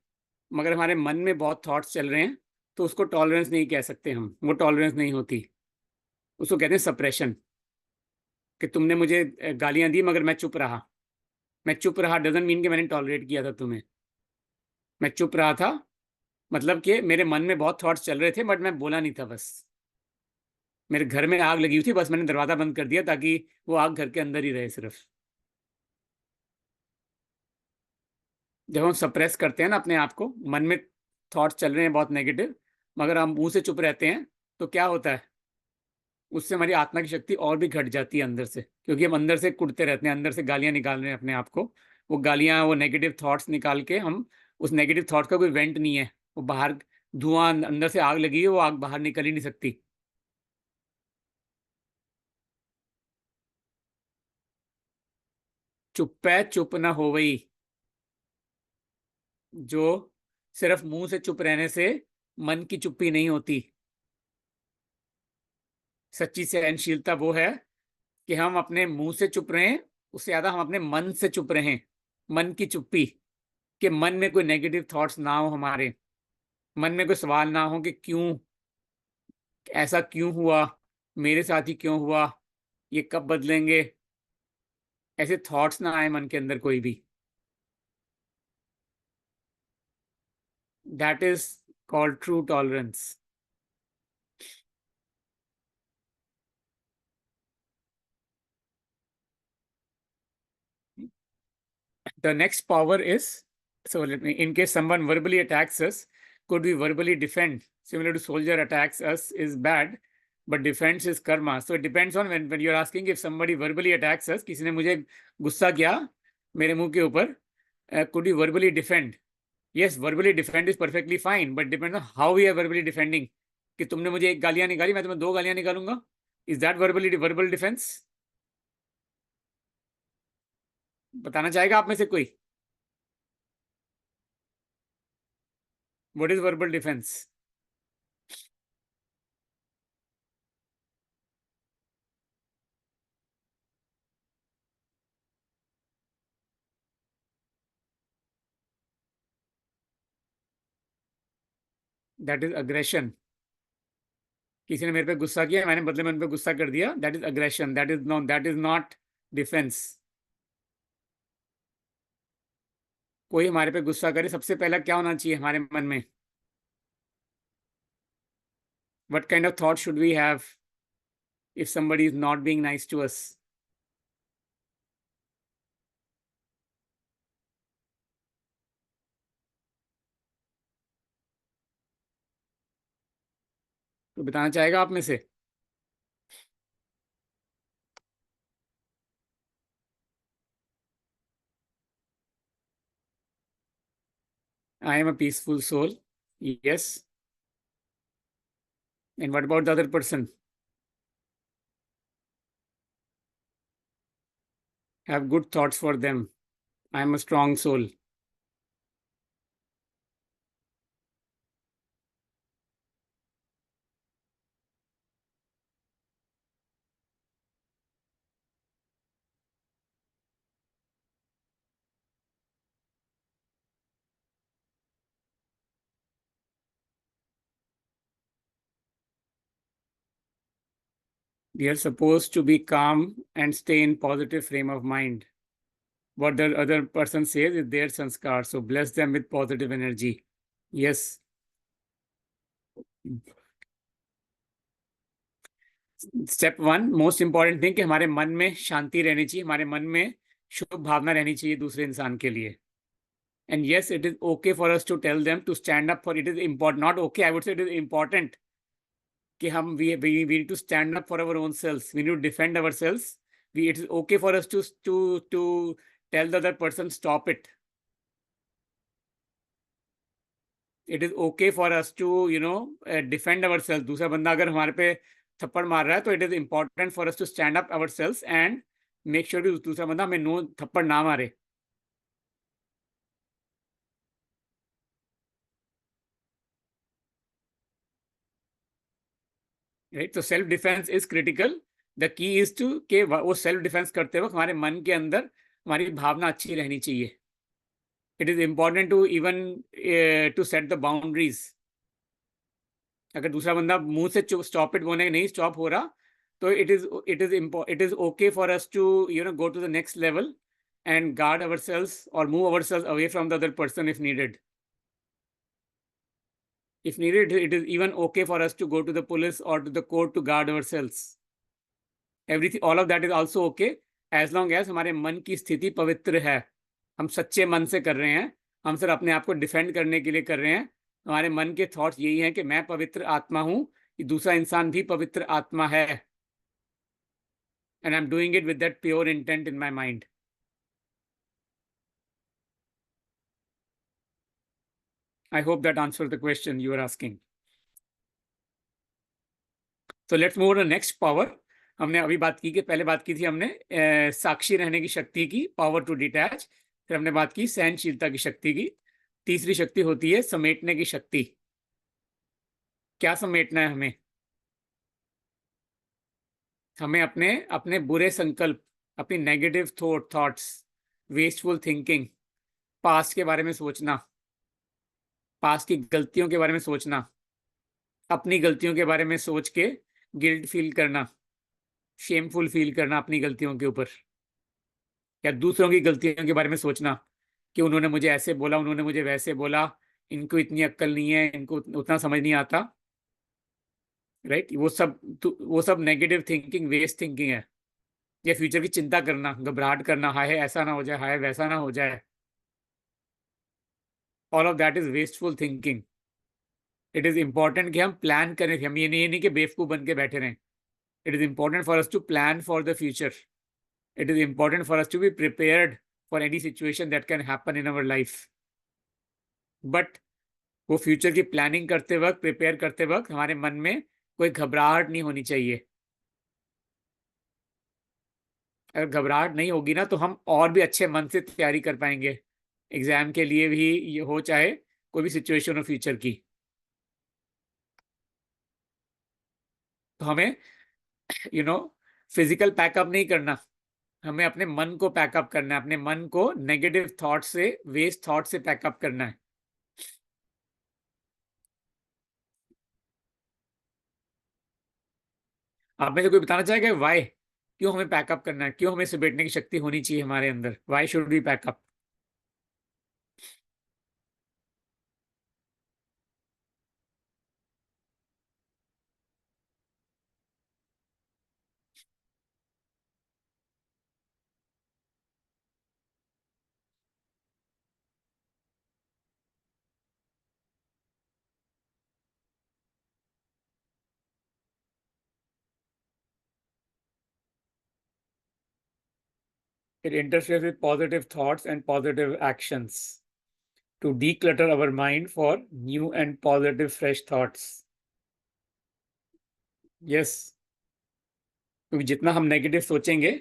मगर हमारे मन में बहुत थॉट्स चल रहे हैं, तो उसको टॉलरेंस नहीं कह सकते हम, वो टॉलरेंस नहीं होती। उसको कहते हैं सप्रेशन। कि तुमने मुझे गालियां दी मगर मैं चुप रहा। मैं चुप रहा डजंट मीन कि मैंने टॉलरेट किया था तुम्हें। मैं चुप रहा था मतलब कि मेरे मन में बहुत थॉट्स चल रहे थे बट मैं बोला नहीं था बस। मेरे घर में आग लगी हुई थी, बस मैंने दरवाजा बंद कर दिया ताकि वो आग घर के अंदर ही रहे सिर्फ। जब हम सप्रेस करते हैं ना अपने आप को, मन में थॉट्स चल रहे हैं बहुत नेगेटिव, मगर हम मुंह से चुप रहते हैं, तो क्या होता है? उससे हमारी आत्मा की शक्ति और भी घट जाती है अंदर से, क्योंकि हम अंदर से कुढ़ते रहते हैं, अंदर से गालियां निकाल रहे हैं अपने आप को। वो गालियां, वो नेगेटिव थॉट्स निकाल के हम, उस नेगेटिव थॉट का कोई वेंट नहीं है, वो बाहर, धुआं, अंदर से आग लगी है, वो आग बाहर निकल ही नहीं सकती। चुप्पै चुप न होवई। जो सिर्फ मुंह से चुप रहने से मन की चुप्पी नहीं होती। सच्ची सहनशीलता वो है कि हम अपने मुंह से चुप रहें, उससे ज्यादा हम अपने मन से चुप रहें। मन की चुप्पी, कि मन में कोई नेगेटिव थॉट्स ना हो, हमारे मन में कोई सवाल ना हो कि क्यों ऐसा, क्यों हुआ, मेरे साथ ही क्यों हुआ, ये कब बदलेंगे, ऐसे थॉट्स ना आए मन के अंदर कोई भी। That is called true tolerance. The next power is, so let me, in case someone verbally attacks us, could we verbally defend? Similar to soldier attacks us is bad, but defense is karma. So it depends on when you're asking if somebody verbally attacks us, किसी ने मुझे गुस्सा किया मेरे मुंह के ऊपर, could we verbally defend? Yes, verbally defend is perfectly fine, but depends on how we are verbally defending. कि तुमने मुझे एक गालियां निकाली, मैं तुम्हें 2 गालियां निकालूंगा. Is that verbal defense? बताना चाहेगा आप में से कोई? What is verbal defense? That is aggression. किसी ने मेरे पे गुस्सा किया, मैंने बदले में उन पे गुस्सा कर दिया, that is aggression, that is not defence. कोई हमारे पे गुस्सा करे, सबसे पहला क्या होना चाहिए हमारे मन में? What kind of thought should we have if somebody is not being nice to us? तो बताना चाहेगा आप में से? I am a peaceful soul, yes. And what about the other person? Have good thoughts for them, I am a strong soul. We are supposed to be calm and stay in positive frame of mind. What the other person says is their sanskar, so bless them with positive energy. Yes. Step 1, most important thing कि हमारे मन में शांति रहनी चाहिए, हमारे मन में शुभ भावना रहनी चाहिए दूसरे इंसान के लिए। And yes, it is okay for us to tell them to stand up for, it is important, not okay, I would say it is important कि हम we need to stand up for our own selves, we need to defend our selves. We it is okay for us to tell the other person stop it. It is okay for us to defend our selves. दूसरा बंदा अगर हमारे पे थप्पड़ मार रहा है तो it is important for us to stand up our selves and make sure कि दूसरा बंदा हमें नो थप्पड़ ना मारे। राइट, तो self defence is critical. The key is to के वो सेल्फ डिफेंस करते वक्त हमारे मन के अंदर हमारी भावना अच्छी रहनी चाहिए। It is important to even to set the boundaries. अगर दूसरा बंदा मुंह से स्टॉप इट बोलने नहीं स्टॉप हो रहा, तो it is okay for us to go to the next level and guard our selves और move our selves away from the other person if needed. If needed, it is even okay for us to go to the police or to the court to guard ourselves. Everything, all of that is also okay as long as हमारे मन की स्थिति पवित्र है, हम सच्चे मन से कर रहे हैं, हम सिर्फ अपने आप को डिफेंड करने के लिए कर रहे हैं। हमारे मन के थॉट्स यही हैं कि मैं पवित्र आत्मा हूं, दूसरा इंसान भी पवित्र आत्मा है, and I'm doing it with that pure intent in my mind. I hope that answers the question you are asking. So let's move on to the next power. हमने अभी बात की कि पहले बात की थी हमने साक्षी रहने की शक्ति की, पावर टू डिटैच। फिर हमने बात की सहनशीलता की शक्ति की। तीसरी शक्ति होती है समेटने की शक्ति। क्या समेटना है हमें? हमें अपने अपने बुरे संकल्प, अपनी negative thoughts, wasteful thinking, past के बारे में सोचना, पास्ट की गलतियों के बारे में सोचना, अपनी गलतियों के बारे में सोच के गिल्ट फील करना, शेमफुल फील करना अपनी गलतियों के ऊपर, या दूसरों की गलतियों के बारे में सोचना कि उन्होंने मुझे ऐसे बोला, उन्होंने मुझे वैसे बोला, इनको इतनी अक्ल नहीं है, इनको उतना समझ नहीं आता। राइट, वो सब नेगेटिव थिंकिंग, वेस्ट थिंकिंग है। या फ्यूचर की चिंता करना, घबराहट करना, हाय ऐसा ना हो जाए, हाय वैसा ना हो जाए, all of that is wasteful thinking. It is important कि हम प्लान करें, हम ये नहीं कि बेवकूफ बन के बैठे रहें। It is important for us to plan for the future. It is important for us to be prepared for any situation that can happen in our life. But वो फ्यूचर की प्लानिंग करते वक्त, प्रिपेयर करते वक्त हमारे मन में कोई घबराहट नहीं होनी चाहिए। अगर घबराहट नहीं होगी ना तो हम और भी अच्छे मन से तैयारी कर पाएंगे, एग्जाम के लिए भी ये हो, चाहे कोई भी सिचुएशन हो फ्यूचर की। तो हमें फिजिकल पैकअप नहीं करना, हमें अपने मन को पैकअप करना है, अपने मन को नेगेटिव थॉट से, वेस्ट थॉट से पैकअप करना है। आप में से कोई बताना चाहेगा वाई, क्यों हमें पैकअप करना है, क्यों हमें समेटने की शक्ति होनी चाहिए हमारे अंदर, why should be pack up? It interferes with positive thoughts and positive actions to declutter our mind for new and positive fresh thoughts. Yes, क्योंकि जितना हम नेगेटिव सोचेंगे,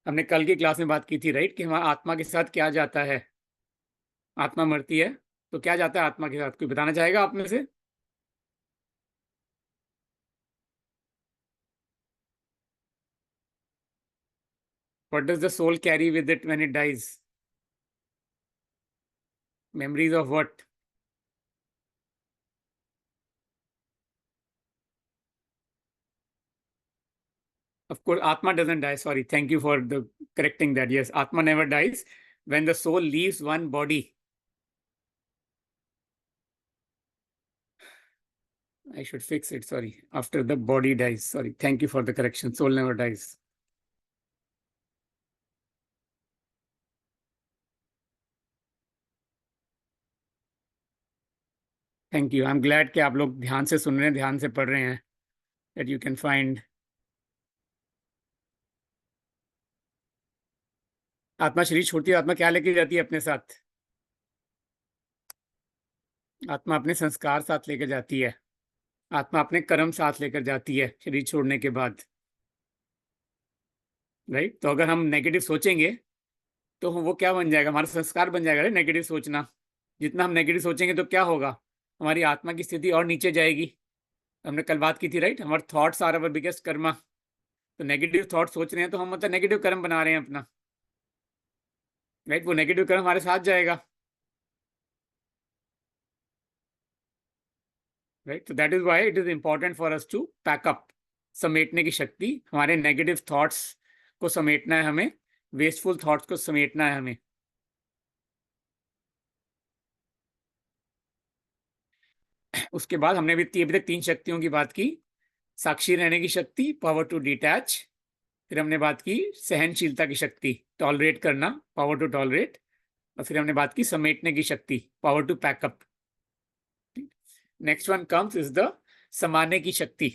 हमने कल की क्लास में बात की थी राइट, कि हमारा आत्मा के साथ क्या जाता है। आत्मा मरती है तो क्या जाता है आत्मा के साथ, कोई बताना चाहेगा आप में से? What does the soul carry with it when it dies? Memories of what? Of course, Atma doesn't die. Sorry, thank you for the correcting that. Yes, Atma never dies. When the soul leaves one body, I should fix it. Sorry, after the body dies. Sorry, thank you for the correction. Soul never dies. Thank you, I am glad कि आप लोग ध्यान से सुन रहे हैं, ध्यान से पढ़ रहे हैं, दैट यू कैन फाइंड। आत्मा शरीर छोड़ती है, आत्मा क्या लेके जाती है अपने साथ? आत्मा अपने संस्कार साथ लेकर जाती है, आत्मा अपने कर्म साथ लेकर जाती है शरीर छोड़ने के बाद। राइट, तो अगर हम नेगेटिव सोचेंगे तो वो क्या बन जाएगा, हमारा संस्कार बन जाएगा नेगेटिव सोचना। जितना हम नेगेटिव सोचेंगे तो क्या होगा, हमारी आत्मा की स्थिति और नीचे जाएगी। हमने कल बात की थी राइट, हमारे thoughts are our biggest karma. तो नेगेटिव थॉट सोच रहे हैं तो हम मतलब नेगेटिव कर्म बना रहे हैं अपना। राइट, वो नेगेटिव कर्म हमारे साथ जाएगा। राइट, तो that is why it is important for us to pack up. समेटने की शक्ति, हमारे नेगेटिव थॉट्स को समेटना है हमें, वेस्टफुल थॉट्स को समेटना है हमें। उसके बाद हमने भी अभी तक 3 शक्तियों की बात की। साक्षी रहने की शक्ति, पावर टू डिटैच। फिर हमने बात की सहनशीलता की शक्ति, टॉलरेट करना, पावर टू टॉलरेट। और फिर हमने बात की समेटने की शक्ति, power to pack up. Next one comes is the समाने की शक्ति,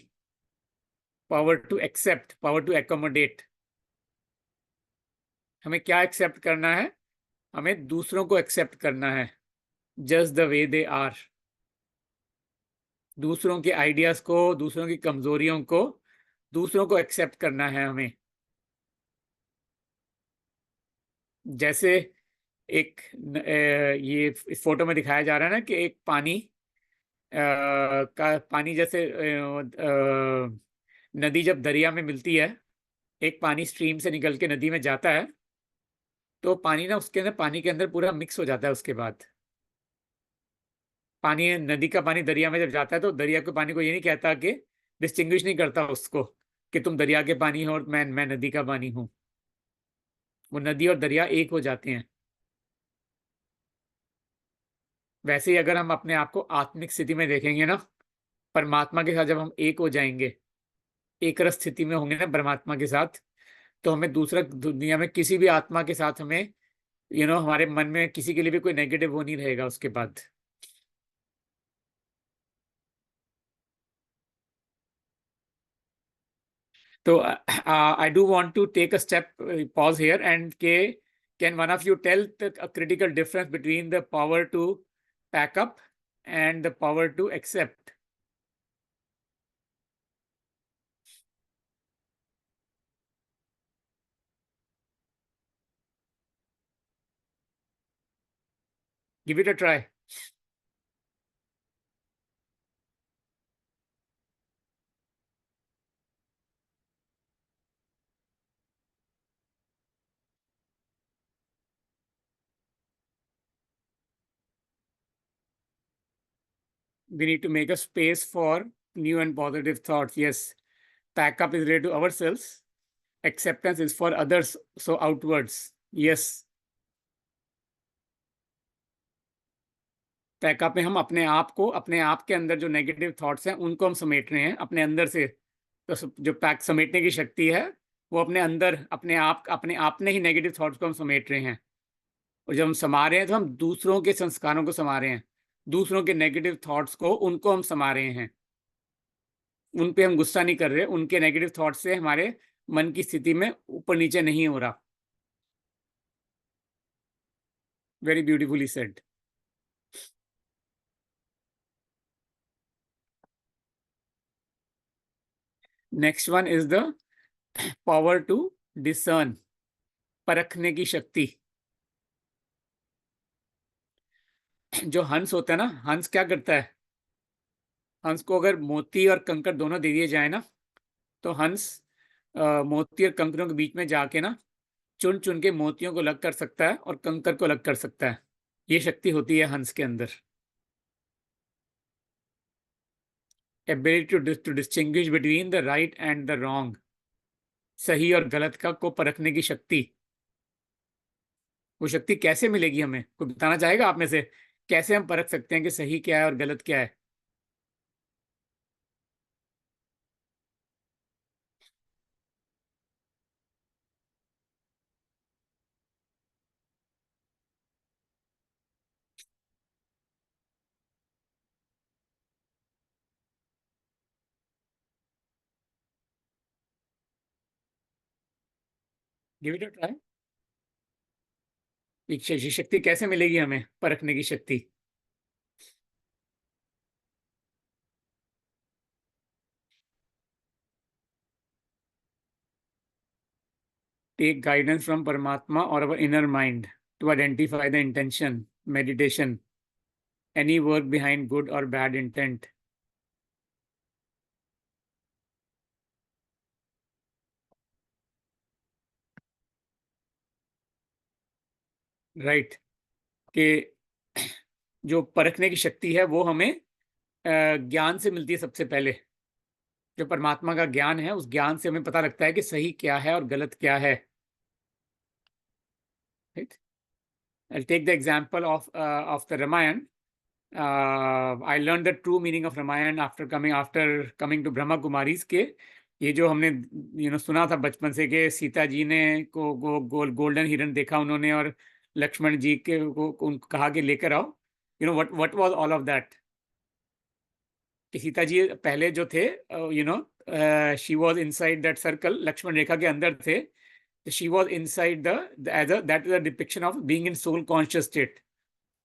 power to accept, power to accommodate. हमें क्या एक्सेप्ट करना है? हमें दूसरों को एक्सेप्ट करना है, just the way they are. दूसरों के आइडियाज को, दूसरों की कमजोरियों को, दूसरों को एक्सेप्ट करना है हमें। जैसे एक ये इस फोटो में दिखाया जा रहा है ना कि एक पानी का पानी, जैसे नदी जब दरिया में मिलती है, एक पानी स्ट्रीम से निकल के नदी में जाता है, तो पानी ना उसके अंदर, पानी के अंदर पूरा मिक्स हो जाता है। उसके बाद पानी, नदी का पानी दरिया में जब जाता है तो दरिया के पानी को ये नहीं कहता कि, डिस्टिंग्विश नहीं करता उसको कि तुम दरिया के पानी हो और मैं नदी का पानी हूँ। वो नदी और दरिया एक हो जाते हैं। वैसे ही अगर हम अपने आप को आत्मिक स्थिति में देखेंगे ना, परमात्मा के साथ जब हम एक हो जाएंगे, एक रस स्थिति में होंगे ना परमात्मा के साथ, तो हमें दूसरा दुनिया में किसी भी आत्मा के साथ हमें हमारे मन में किसी के लिए भी कोई नेगेटिव वो नहीं रहेगा उसके बाद। तो I do want to take a step, pause here and के can one of you tell the critical difference between the power to pack up and the power to accept? Give it a try. We need to make a space for new and positive thoughts. Yes, pack up is related to ourselves. Acceptance is for others, so outwards. Yes, pack up में हम अपने आप को, अपने आप के अंदर जो नेगेटिव थॉट्स हैं उनको हम समेट रहे हैं अपने अंदर से। तो जो पैक समेटने की शक्ति है वो अपने अंदर, अपने आप ने ही नेगेटिव थॉट्स को हम समेट रहे हैं। और जब हम समा रहे हैं तो हम दूसरों के संस्कारों को समा रहे हैं, दूसरों के नेगेटिव थॉट्स को, उनको हम समा रहे हैं। उन पे हम गुस्सा नहीं कर रहे, उनके नेगेटिव थॉट से हमारे मन की स्थिति में ऊपर नीचे नहीं हो रहा। Very beautifully said. Next one is the power to discern, परखने की शक्ति। जो हंस होता है ना, हंस क्या करता है? हंस को अगर मोती और कंकर दोनों दे दिए जाए ना, तो हंस मोती और कंकरों के बीच में जाके ना चुन चुन के मोतियों को अलग कर सकता है और कंकर को अलग कर सकता है। ये शक्ति होती है हंस के अंदर। Ability to distinguish between the right and the wrong, सही और गलत का को परखने की शक्ति। वो शक्ति कैसे मिलेगी हमें? कोई बताना चाहेगा आप में से? कैसे हम परख सकते हैं कि सही क्या है और गलत क्या है? Give it a try. ये शक्ति कैसे मिलेगी हमें, परखने की शक्ति? टेक गाइडेंस फ्रॉम परमात्मा और our inner mind to identify the intention, meditation, any work behind good और बैड इंटेंट। राइट। कि जो परखने की शक्ति है वो हमें ज्ञान से मिलती है सबसे पहले। जो परमात्मा का ज्ञान है, उस ज्ञान से हमें पता लगता है कि सही क्या है और गलत क्या है। Right. I'll take the example of the Ramayana. I learned the true meaning of Ramayana after coming to Brahma Kumaris के, ये जो हमने सुना था बचपन से कि सीता जी ने को गोल्डन हिरन देखा उन्होंने, और लक्ष्मण जी के को उनको कहा कि लेकर आओ। What was all of that? कि सीता जी पहले जो थे, she was inside that circle, Lakshman rekha के अंदर थे। She was inside that is a depiction of being in soul conscious state.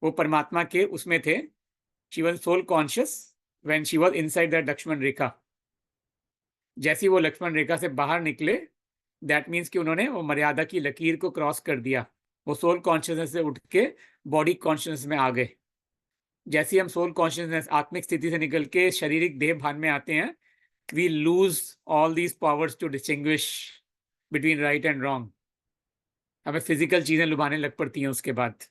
वो परमात्मा के उसमें थे। She was soul conscious when she was inside that Lakshman rekha. जैसे ही वो लक्ष्मण रेखा से बाहर निकले, दैट मीन्स कि उन्होंने वो मर्यादा की लकीर को क्रॉस कर दिया। वो सोल कॉन्शियसनेस से उठ के बॉडी कॉन्शियसनेस में आ गए। जैसे ही हम सोल कॉन्शियसनेस, आत्मिक स्थिति से निकल के शारीरिक देह भान में आते हैं, we lose all these powers to distinguish between right and wrong. हमें फिजिकल चीजें लुभाने लग पड़ती हैं उसके बाद।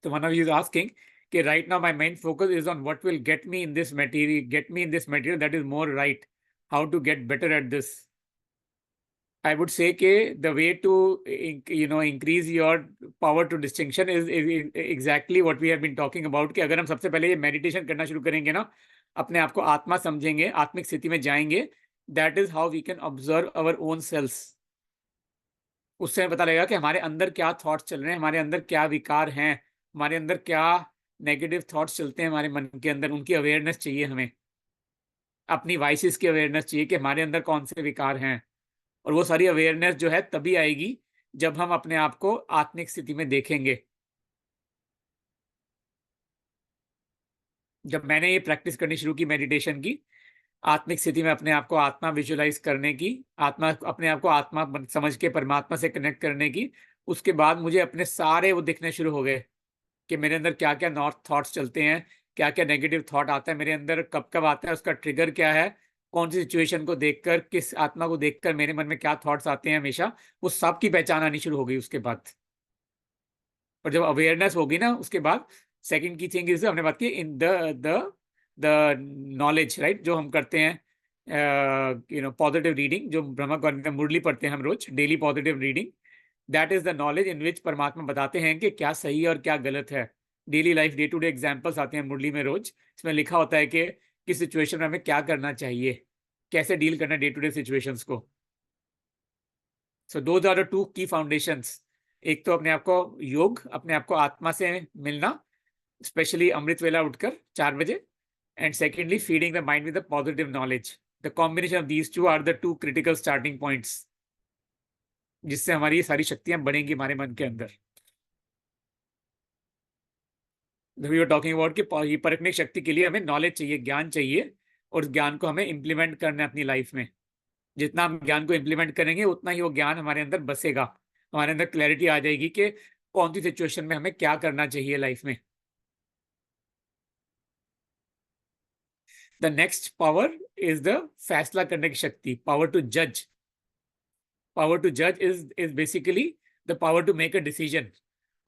तो वन ऑफ यू आस्किंग कि right now my main focus is on what will get me in this material that is more right, how to get better at this. I would say कि the way to increase your power to distinction is exactly what we have been talking about, कि अगर हम सबसे पहले ये meditation करना शुरू करेंगे ना, अपने आप को आत्मा समझेंगे, आत्मिक स्थिति में जाएंगे, that is how we can observe our own selves. उससे हमें पता लगेगा कि हमारे अंदर क्या थॉट्स चल रहे हैं, हमारे अंदर क्या विकार हैं, हमारे अंदर क्या नेगेटिव थॉट्स चलते हैं हमारे मन के अंदर, उनकी अवेयरनेस चाहिए हमें। अपनी वाइसेस की अवेयरनेस चाहिए कि हमारे अंदर कौन से विकार हैं। और वो सारी अवेयरनेस जो है तभी आएगी जब हम अपने आप को आत्मिक स्थिति में देखेंगे। जब मैंने ये प्रैक्टिस करनी शुरू की मेडिटेशन की, आत्मिक स्थिति में अपने आप को आत्मा विजुलाइज करने की, आत्मा अपने आप को आत्मा समझ के परमात्मा से कनेक्ट करने की, उसके बाद मुझे अपने सारे वो दिखने शुरू हो गए कि मेरे अंदर क्या क्या नॉर्थ थॉट्स चलते हैं, क्या क्या नेगेटिव थॉट आता है मेरे अंदर, कब कब आता है, उसका ट्रिगर क्या है, कौन सी सिचुएशन को देखकर, किस आत्मा को देखकर मेरे मन में क्या थॉट्स आते हैं हमेशा, वो सब की पहचान आनी शुरू हो गई उसके बाद। और जब अवेयरनेस होगी ना, उसके बाद सेकंड की थिंग इज, हमने बात की in the the knowledge, right, जो हम करते हैं पॉजिटिव रीडिंग, जो ब्रह्मा कुमारी में मुरली पढ़ते हैं हम रोज, daily positive reading, that is the knowledge in which परमात्मा बताते हैं कि क्या सही है और क्या गलत है। Daily life, day to day examples आते हैं मुरली में रोज, इसमें लिखा होता है कि किस सिचुएशन में हमें क्या करना चाहिए, कैसे डील करना डे टू डे सिचुएशंस को। So those are the two key foundations. एक तो अपने आप को योग, अपने आप को आत्मा से मिलना, स्पेशली अमृत वेला उठकर 4 बजे, and secondly feeding the mind with the positive knowledge. The combination of these two are the two critical starting points, जिससे हमारी ये सारी शक्तियां बढ़ेंगी हमारे मन के अंदर। वी आर टॉकिंग अबाउट कि ये परखने की शक्ति के लिए हमें नॉलेज चाहिए, ज्ञान चाहिए, और उस ज्ञान को हमें इम्प्लीमेंट करना है अपनी लाइफ में। जितना हम ज्ञान को इम्प्लीमेंट करेंगे उतना ही वो ज्ञान हमारे अंदर बसेगा, हमारे अंदर क्लैरिटी आ जाएगी कि कौन सी सिचुएशन में हमें क्या करना चाहिए लाइफ में। The next power is the फैसला करने की शक्ति, पावर टू जज। पावर टू जज is basically the power to make a decision.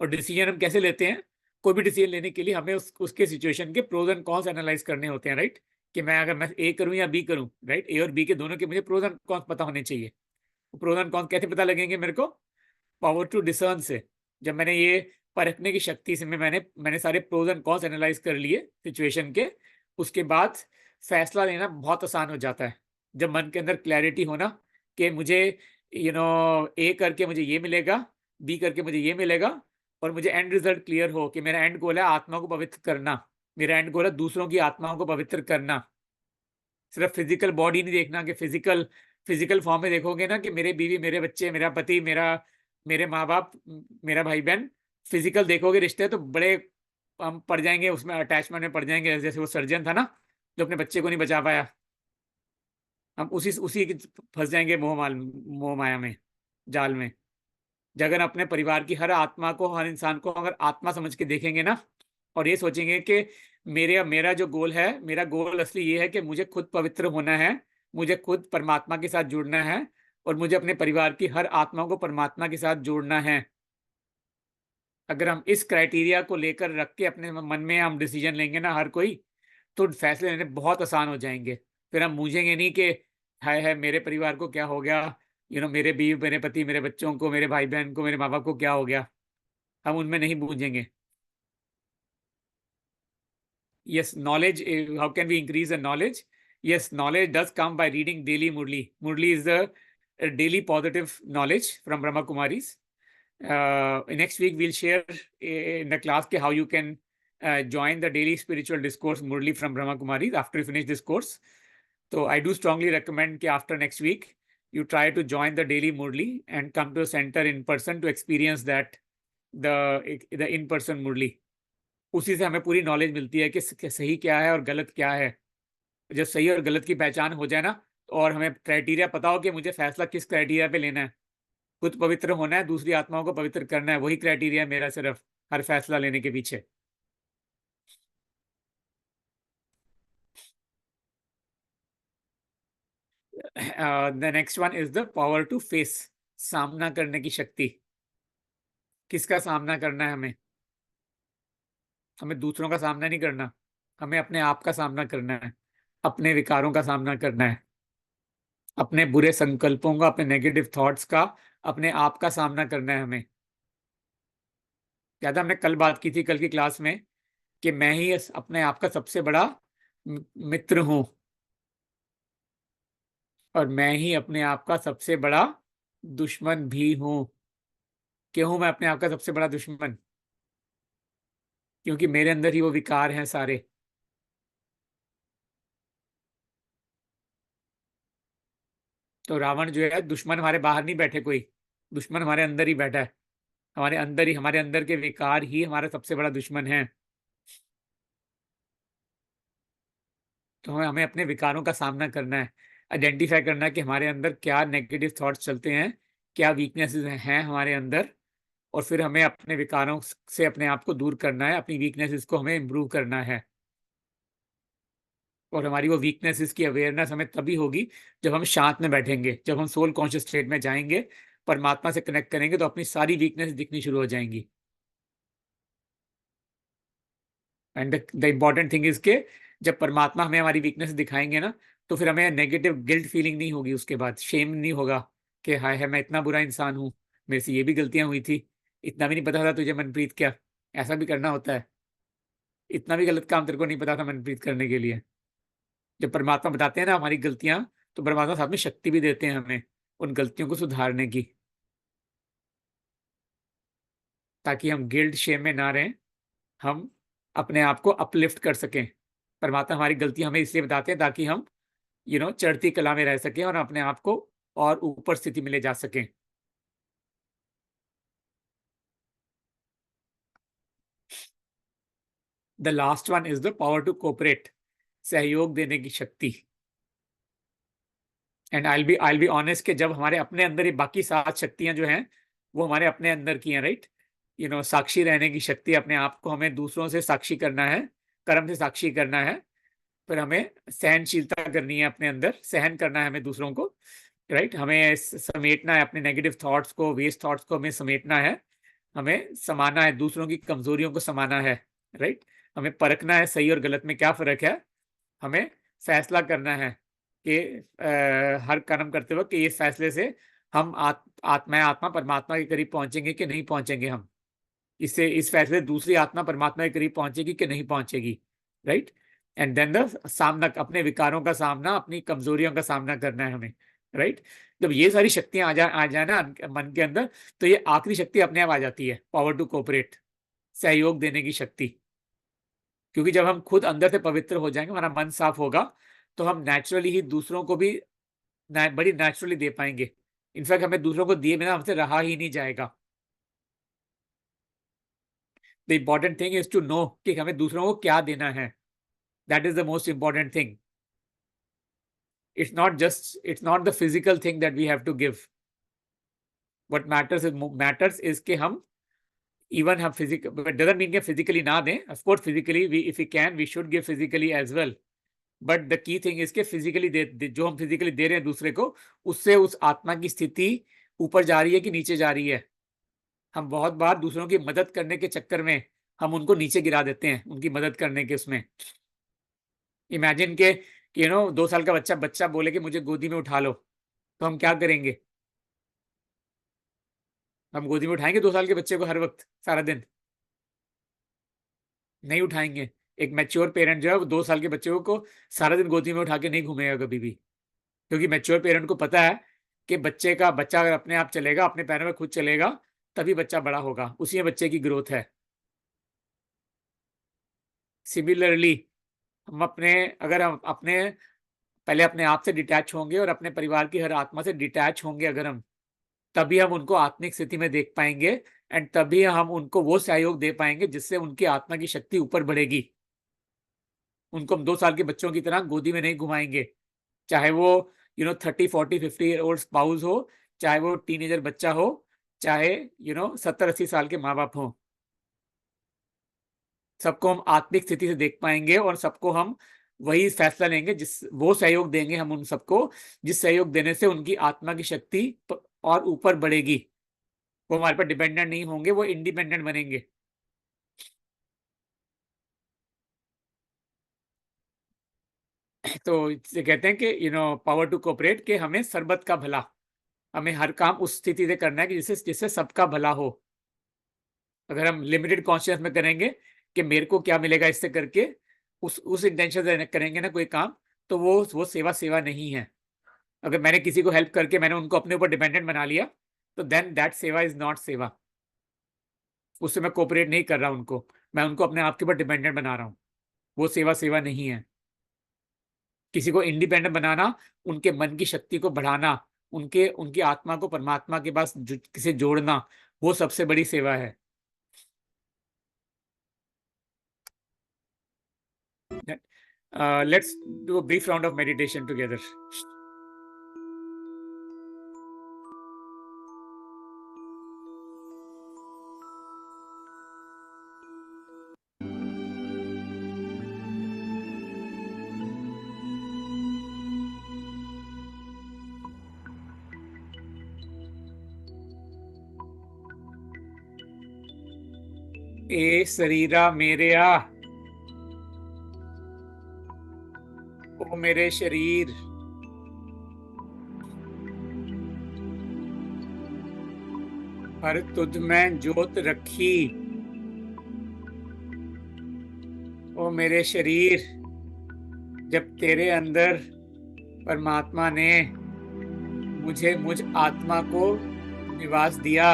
और डिसीजन हम कैसे लेते हैं? कोई भी डिसीजन लेने के लिए हमें उसके सिचुएशन के प्रोज एंड कॉन्स एनालाइज करने होते हैं, राइट, कि अगर मैं ए करूं या बी करूं, राइट, ए और बी के दोनों के मुझे प्रोज एंड कॉन्स पता होने चाहिए। प्रोज एंड कॉन्स कैसे पता लगेंगे मेरे को? पावर टू डिसर्न से। जब मैंने ये परखने की शक्ति से मैंने सारे प्रोज एंड कॉन्स एनालाइज कर लिए सिचुएशन के, उसके बाद फैसला लेना बहुत आसान हो जाता है। जब मन के अंदर क्लैरिटी होना कि मुझे ए करके मुझे ये मिलेगा, बी करके मुझे ये मिलेगा, और मुझे एंड रिजल्ट क्लियर हो कि मेरा एंड गोल है आत्मा को पवित्र करना, मेरा एंड गोल है दूसरों की आत्माओं को पवित्र करना। सिर्फ फिजिकल बॉडी नहीं देखना कि फिजिकल फॉर्म में देखोगे ना कि मेरे बीवी, मेरे बच्चे, मेरा पति, मेरे माँ बाप, मेरा भाई बहन, फिजिकल देखोगे रिश्ते तो बड़े हम पड़ जाएंगे उसमें, अटैचमेंट में पड़ जाएंगे। जैसे वो सर्जन था ना जो अपने बच्चे को नहीं बचा पाया, हम उसी उसी फंस जाएंगे मोह माया में, जाल में। जब अगर अपने परिवार की हर आत्मा को, हर इंसान को अगर आत्मा समझ के देखेंगे ना, और ये सोचेंगे कि मेरा जो गोल है, मेरा गोल असली ये है कि मुझे खुद पवित्र होना है, मुझे खुद परमात्मा के साथ जुड़ना है, और मुझे अपने परिवार की हर आत्मा को परमात्मा के साथ जोड़ना है। अगर हम इस क्राइटेरिया को लेकर रख के अपने मन में हम डिसीजन लेंगे ना हर कोई, तो फैसले लेने बहुत आसान हो जाएंगे। फिर हम मूझेंगे नहीं कि हाय हाय मेरे परिवार को क्या हो गया, मेरे बीवी, मेरे पति, मेरे बच्चों को, मेरे भाई बहन को, मेरे माँ बाप को क्या हो गया, हम उनमें नहीं बूझेंगे। Yes, knowledge. How can we increase the knowledge? Yes, knowledge does come by reading daily Murli. Murli is the daily positive knowledge from Brahma Kumaris. Next week we'll share in the class how you can join the daily spiritual discourse Murli from Brahma Kumaris after you finish this course. So I do strongly recommend that after next week you try to join the daily Murli and come to a center in person to experience that the in-person Murli. उसी से हमें पूरी knowledge मिलती है कि सही क्या है और गलत क्या है। जब सही और गलत की पहचान हो जाए ना, और हमें क्राइटेरिया पता हो कि मुझे फैसला किस क्राइटेरिया पे लेना है, खुद पवित्र होना है, दूसरी आत्माओं को पवित्र करना है, वही क्राइटेरिया है मेरा सिर्फ हर फैसला लेने के पीछे। The next one is the power to face, सामना करने की शक्ति। किसका सामना करना है हमें? हमें दूसरों का सामना नहीं करना, हमें अपने आप का सामना करना है, अपने विकारों का सामना करना है, अपने बुरे संकल्पों का, अपने नेगेटिव थॉट्स का, अपने आप का सामना करना है हमें। याद है हमने कल बात की थी, कल की क्लास में, कि मैं ही अपने आप का सबसे बड़ा मित्र हूं, और मैं ही अपने आप का सबसे बड़ा दुश्मन भी हूं। क्यों हूं मैं अपने आप का सबसे बड़ा दुश्मन? क्योंकि मेरे अंदर ही वो विकार हैं सारे। तो रावण जो है, दुश्मन हमारे बाहर नहीं बैठे कोई, दुश्मन हमारे अंदर ही बैठा है। हमारे अंदर ही, हमारे अंदर के विकार ही हमारा सबसे बड़ा दुश्मन है। तो हमें हमें अपने विकारों का सामना करना है, आइडेंटिफाई करना है कि हमारे अंदर क्या नेगेटिव थॉट्स चलते हैं, क्या वीकनेसेस हैं हमारे अंदर, और फिर हमें अपने विकारों से अपने आप को दूर करना है, अपनी वीकनेसेस को हमें इम्प्रूव करना है। और हमारी वो वीकनेसेस की अवेयरनेस हमें तभी होगी जब हम शांत में बैठेंगे, जब हम सोल कॉन्शियस स्टेट में जाएंगे, परमात्मा से कनेक्ट करेंगे, तो अपनी सारी वीकनेस दिखनी शुरू हो जाएंगी। And the important thing is के जब परमात्मा हमें हमारी वीकनेस दिखाएंगे ना, तो फिर हमें नेगेटिव गिल्ट फीलिंग नहीं होगी, उसके बाद शेम नहीं होगा कि हाय है मैं इतना बुरा इंसान हूँ, मेरे से ये भी गलतियां हुई थी, इतना भी नहीं पता था तुझे मनप्रीत, क्या ऐसा भी करना होता है? इतना भी गलत काम तेरे को नहीं पता था मनप्रीत करने के लिए? जब परमात्मा बताते हैं ना हमारी गलतियां, तो परमात्मा साथ में शक्ति भी देते हैं हमें उन गलतियों को सुधारने की, ताकि हम गिल्ट शेम में ना रहें, हम अपने आप को अपलिफ्ट कर सकें। परमात्मा हमारी गलती हमें इसलिए बताते हैं ताकि हम चढ़ती कला में रह सकें और अपने आप को और ऊपर स्थिति में ले जा सकें। The last one is the power to cooperate, सहयोग देने की शक्ति। एंड आई बी ऑनेस्ट कि जब हमारे अपने अंदर ही बाकी 7 शक्तियां जो हैं, वो हमारे अपने अंदर की हैं, राइट? साक्षी रहने की शक्ति, अपने आप को हमें दूसरों से साक्षी करना है, कर्म से साक्षी करना है। फिर हमें सहनशीलता करनी है, अपने अंदर सहन करना है हमें दूसरों को, राइट? हमें समेटना है अपने नेगेटिव थॉट्स को, वेस्ट थॉट्स को हमें समेटना है, हमें समाना है, दूसरों की कमजोरियों को समाना है, राइट? हमें परखना है सही और गलत में क्या फर्क है, हमें फैसला करना है कि हर कर्म करते वक्त कि इस फैसले से हम आत्मा परमात्मा के करीब पहुंचेंगे कि नहीं पहुंचेंगे, हम इससे इस फैसले से दूसरी आत्मा परमात्मा के करीब पहुंचेगी कि नहीं पहुंचेगी, राइट? एंड देन द सामना, अपने विकारों का सामना, अपनी कमजोरियों का सामना करना है हमें, राइट? जब ये सारी शक्तियां आ जाए ना मन के अंदर, तो ये आखिरी शक्ति अपने आप आ जाती है, पावर टू कोऑपरेट, सहयोग देने की शक्ति। क्योंकि जब हम खुद अंदर से पवित्र हो जाएंगे, हमारा मन साफ होगा, तो हम नेचुरली ही दूसरों को भी बड़ी नेचुरली दे पाएंगे। इनफैक्ट हमें दूसरों को दिए बिना हमसे रहा ही नहीं जाएगा। The important thing is to know कि हमें दूसरों को क्या देना है। That is the most important thing. It's not the physical thing that we have to give. What matters is कि हम even हम physical, but it doesn't mean कि physically ना दें. Of course physically if we can we should give physically as well. But the key thing is कि physically जो हम physically दे रहे हैं दूसरे को, उससे उस आत्मा की स्थिति ऊपर जा रही है कि नीचे जा रही है। हम बहुत बार दूसरों की मदद करने के चक्कर में हम उनको नीचे गिरा देते हैं, उनकी मदद करने के उसमें। इमेजिन के 2 साल का बच्चा बोले कि मुझे गोदी में उठा लो, तो हम क्या करेंगे? हम गोदी में उठाएंगे 2 साल के बच्चे को हर वक्त सारा दिन? नहीं उठाएंगे। एक मैच्योर पेरेंट जो है वो 2 साल के बच्चे को सारा दिन गोदी में उठा के नहीं घूमेगा कभी भी, क्योंकि मैच्योर पेरेंट को पता है कि बच्चा अगर अपने आप चलेगा, अपने पैरों में खुद चलेगा, तभी बच्चा बड़ा होगा, उसी में बच्चे की ग्रोथ है। सिमिलरली अगर हम पहले अपने आप से डिटैच होंगे और अपने परिवार की हर आत्मा से डिटैच होंगे अगर हम, तभी हम उनको आत्मिक स्थिति में देख पाएंगे, एंड तभी हम उनको वो सहयोग दे पाएंगे जिससे उनकी आत्मा की शक्ति ऊपर बढ़ेगी। उनको हम 2 साल के बच्चों की तरह गोदी में नहीं घुमाएंगे, चाहे वो 30, 40, 50 ईयर ओल्ड स्पाउस हो, चाहे वो टीनेजर बच्चा हो, चाहे 70, 80 साल के माँ बाप हो। सबको हम आत्मिक स्थिति से देख पाएंगे और सबको हम वही फैसला लेंगे, जिस वो सहयोग देंगे हम उन सबको, जिस सहयोग देने से उनकी आत्मा की शक्ति और ऊपर बढ़ेगी। वो हमारे पर डिपेंडेंट नहीं होंगे, वो इंडिपेंडेंट बनेंगे। तो इसे कहते हैं कि पावर टू कोऑपरेट, कि हमें सर्बत का भला, हमें हर काम उस स्थिति से करना है कि जिससे सबका भला हो। अगर हम लिमिटेड कॉन्शियस में करेंगे कि मेरे को क्या मिलेगा इससे करके, उस इंटेंशन से करेंगे ना कोई काम, तो वो सेवा सेवा नहीं है। अगर मैंने किसी को हेल्प करके मैंने उनको अपने ऊपर डिपेंडेंट बना लिया, तो देन दैट सेवा इज नॉट सेवा। उससे मैं कोऑपरेट नहीं कर रहा उनको, मैं उनको अपने आप के ऊपर डिपेंडेंट बना रहा हूँ। वो सेवा सेवा नहीं है। किसी को इंडिपेंडेंट बनाना, उनके मन की शक्ति को बढ़ाना, उनकी आत्मा को परमात्मा के पास किसे जोड़ना, वो सबसे बड़ी सेवा है। Let's do a brief round of meditation together. ए शरीरा मेरेया, ओ मेरे शरीर, हर तुझ में जोत रखी। ओ मेरे शरीर, जब तेरे अंदर परमात्मा ने मुझ आत्मा को निवास दिया,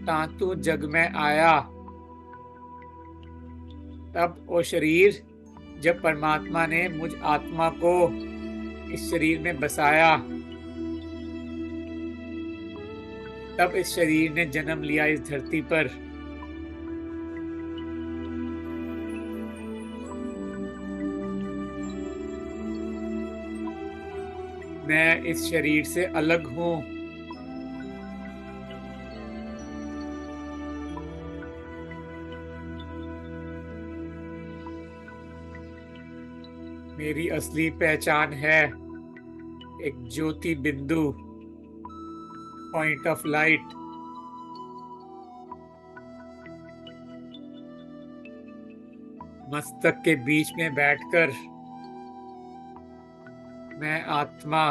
तातु जग में आया। तब ओ शरीर, जब परमात्मा ने मुझ आत्मा को इस शरीर में बसाया, तब इस शरीर ने जन्म लिया इस धरती पर। मैं इस शरीर से अलग हूं। मेरी असली पहचान है एक ज्योति बिंदु, पॉइंट ऑफ लाइट। मस्तक के बीच में बैठकर मैं आत्मा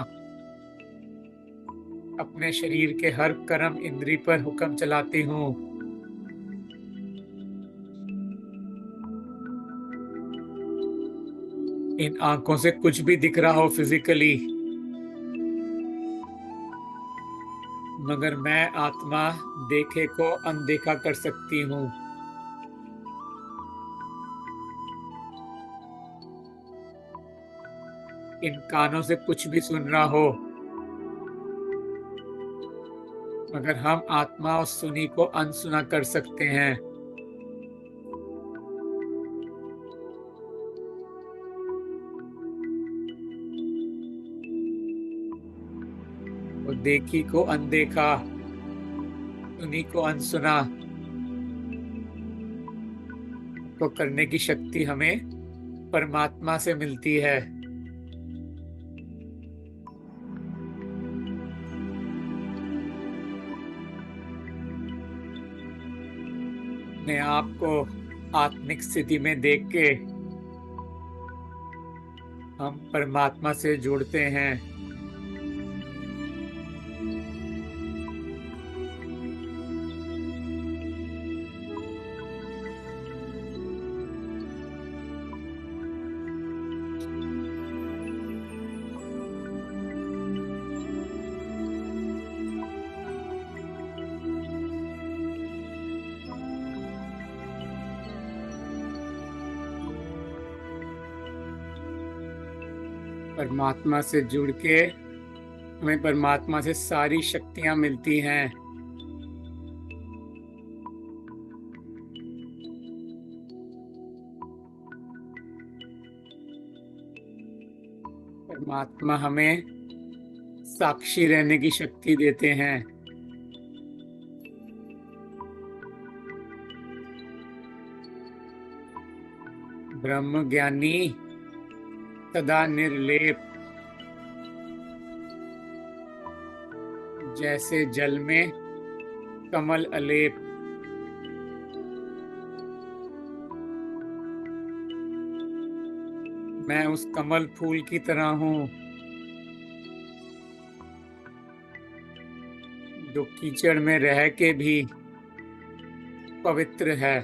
अपने शरीर के हर कर्म इंद्री पर हुक्म चलाती हूँ। इन आंखों से कुछ भी दिख रहा हो फिजिकली, मगर मैं आत्मा देखे को अनदेखा कर सकती हूँ। इन कानों से कुछ भी सुन रहा हो, मगर हम आत्मा उस सुनी को अनसुना कर सकते हैं। वो देखी को अनदेखा, सुनी को अनसुना को करने की शक्ति हमें परमात्मा से मिलती है। अपने आप को आत्मिक स्थिति में देख के हम परमात्मा से जुड़ते हैं। परमात्मा से जुड़ के हमें परमात्मा से सारी शक्तियां मिलती हैं। परमात्मा हमें साक्षी रहने की शक्ति देते हैं। ब्रह्म ज्ञानी सदा निर्लेप, जैसे जल में कमल अलेप। मैं उस कमल फूल की तरह हूँ जो कीचड़ में रह के भी पवित्र है।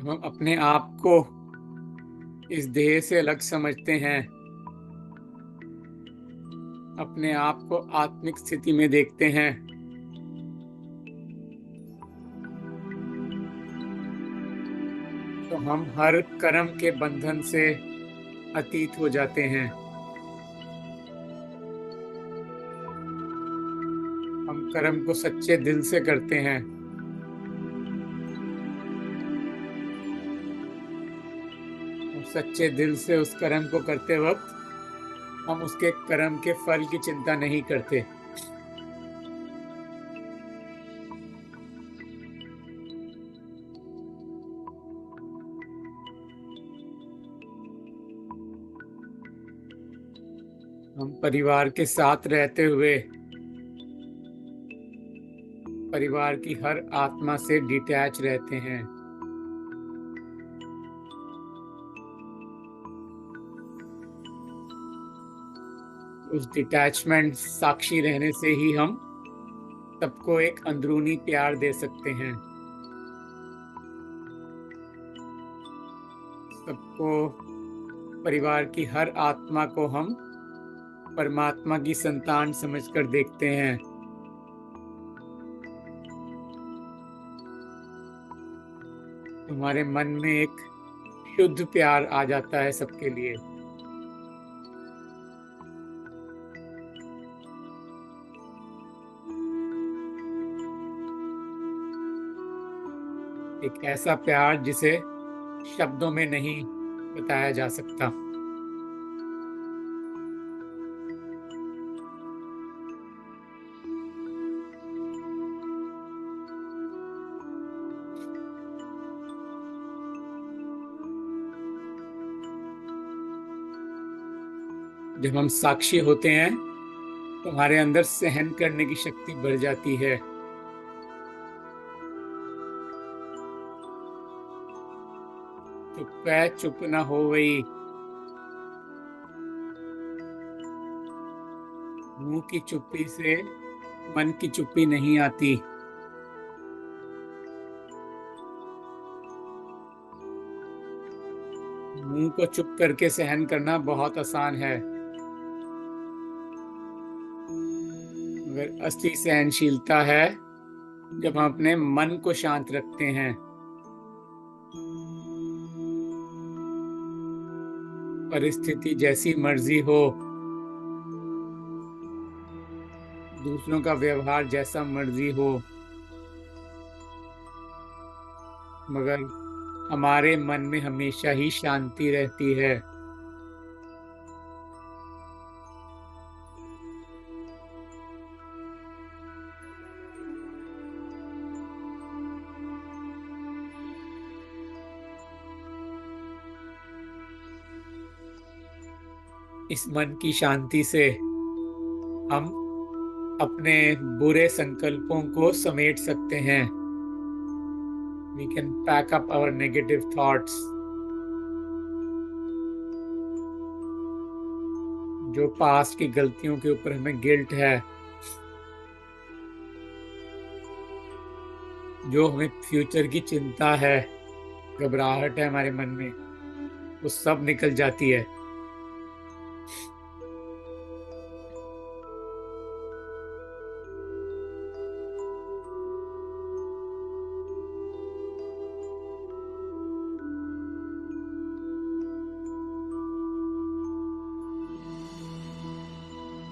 हम अपने आप को इस देह से अलग समझते हैं, अपने आप को आत्मिक स्थिति में देखते हैं, तो हम हर कर्म के बंधन से अतीत हो जाते हैं। हम कर्म को सच्चे दिल से करते हैं। और सच्चे दिल से उस कर्म को करते वक्त हम उसके कर्म के फल की चिंता नहीं करते। हम परिवार के साथ रहते हुए परिवार की हर आत्मा से डिटैच रहते हैं। उस डिटैचमेंट साक्षी रहने से ही हम सबको एक अंदरूनी प्यार दे सकते हैं। सबको, परिवार की हर आत्मा को हम परमात्मा की संतान समझकर देखते हैं। हमारे मन में एक शुद्ध प्यार आ जाता है सबके लिए। एक ऐसा प्यार जिसे शब्दों में नहीं बताया जा सकता। जब हम साक्षी होते हैं तो हमारे अंदर सहन करने की शक्ति बढ़ जाती है। चुप है चुप ना हो गई, मुंह की चुप्पी से मन की चुप्पी नहीं आती। मुंह को चुप करके सहन करना बहुत आसान है, मगर असली सहनशीलता है जब हम अपने मन को शांत रखते हैं। परिस्थिति जैसी मर्जी हो, दूसरों का व्यवहार जैसा मर्जी हो, मगर हमारे मन में हमेशा ही शांति रहती है। इस मन की शांति से हम अपने बुरे संकल्पों को समेट सकते हैं। We can pack up our negative thoughts. जो पास्ट की गलतियों के ऊपर हमें गिल्ट है, जो हमें फ्यूचर की चिंता है, घबराहट है हमारे मन में, वो सब निकल जाती है।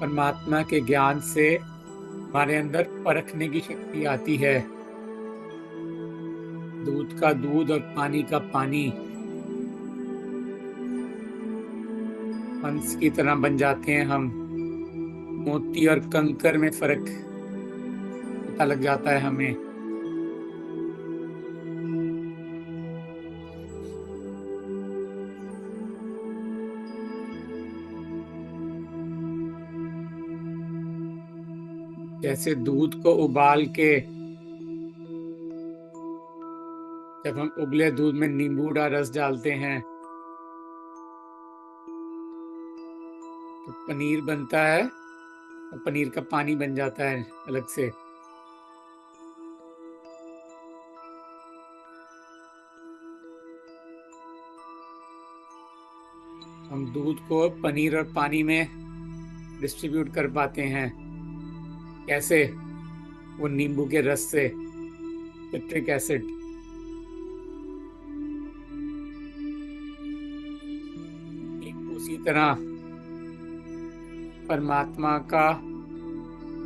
परमात्मा के ज्ञान से हमारे अंदर परखने की शक्ति आती है। दूध का दूध और पानी का पानी हंस की तरह बन जाते हैं हम। मोती और कंकर में फर्क पता लग जाता है हमें। जैसे दूध को उबाल के जब हम उबले दूध में नींबू का रस डालते हैं तो पनीर बनता है और पनीर का पानी बन जाता है अलग से। हम दूध को पनीर और पानी में डिस्ट्रीब्यूट कर पाते हैं। कैसे? वो नींबू के रस से, सिट्रिक एसिड। उसी तरह परमात्मा का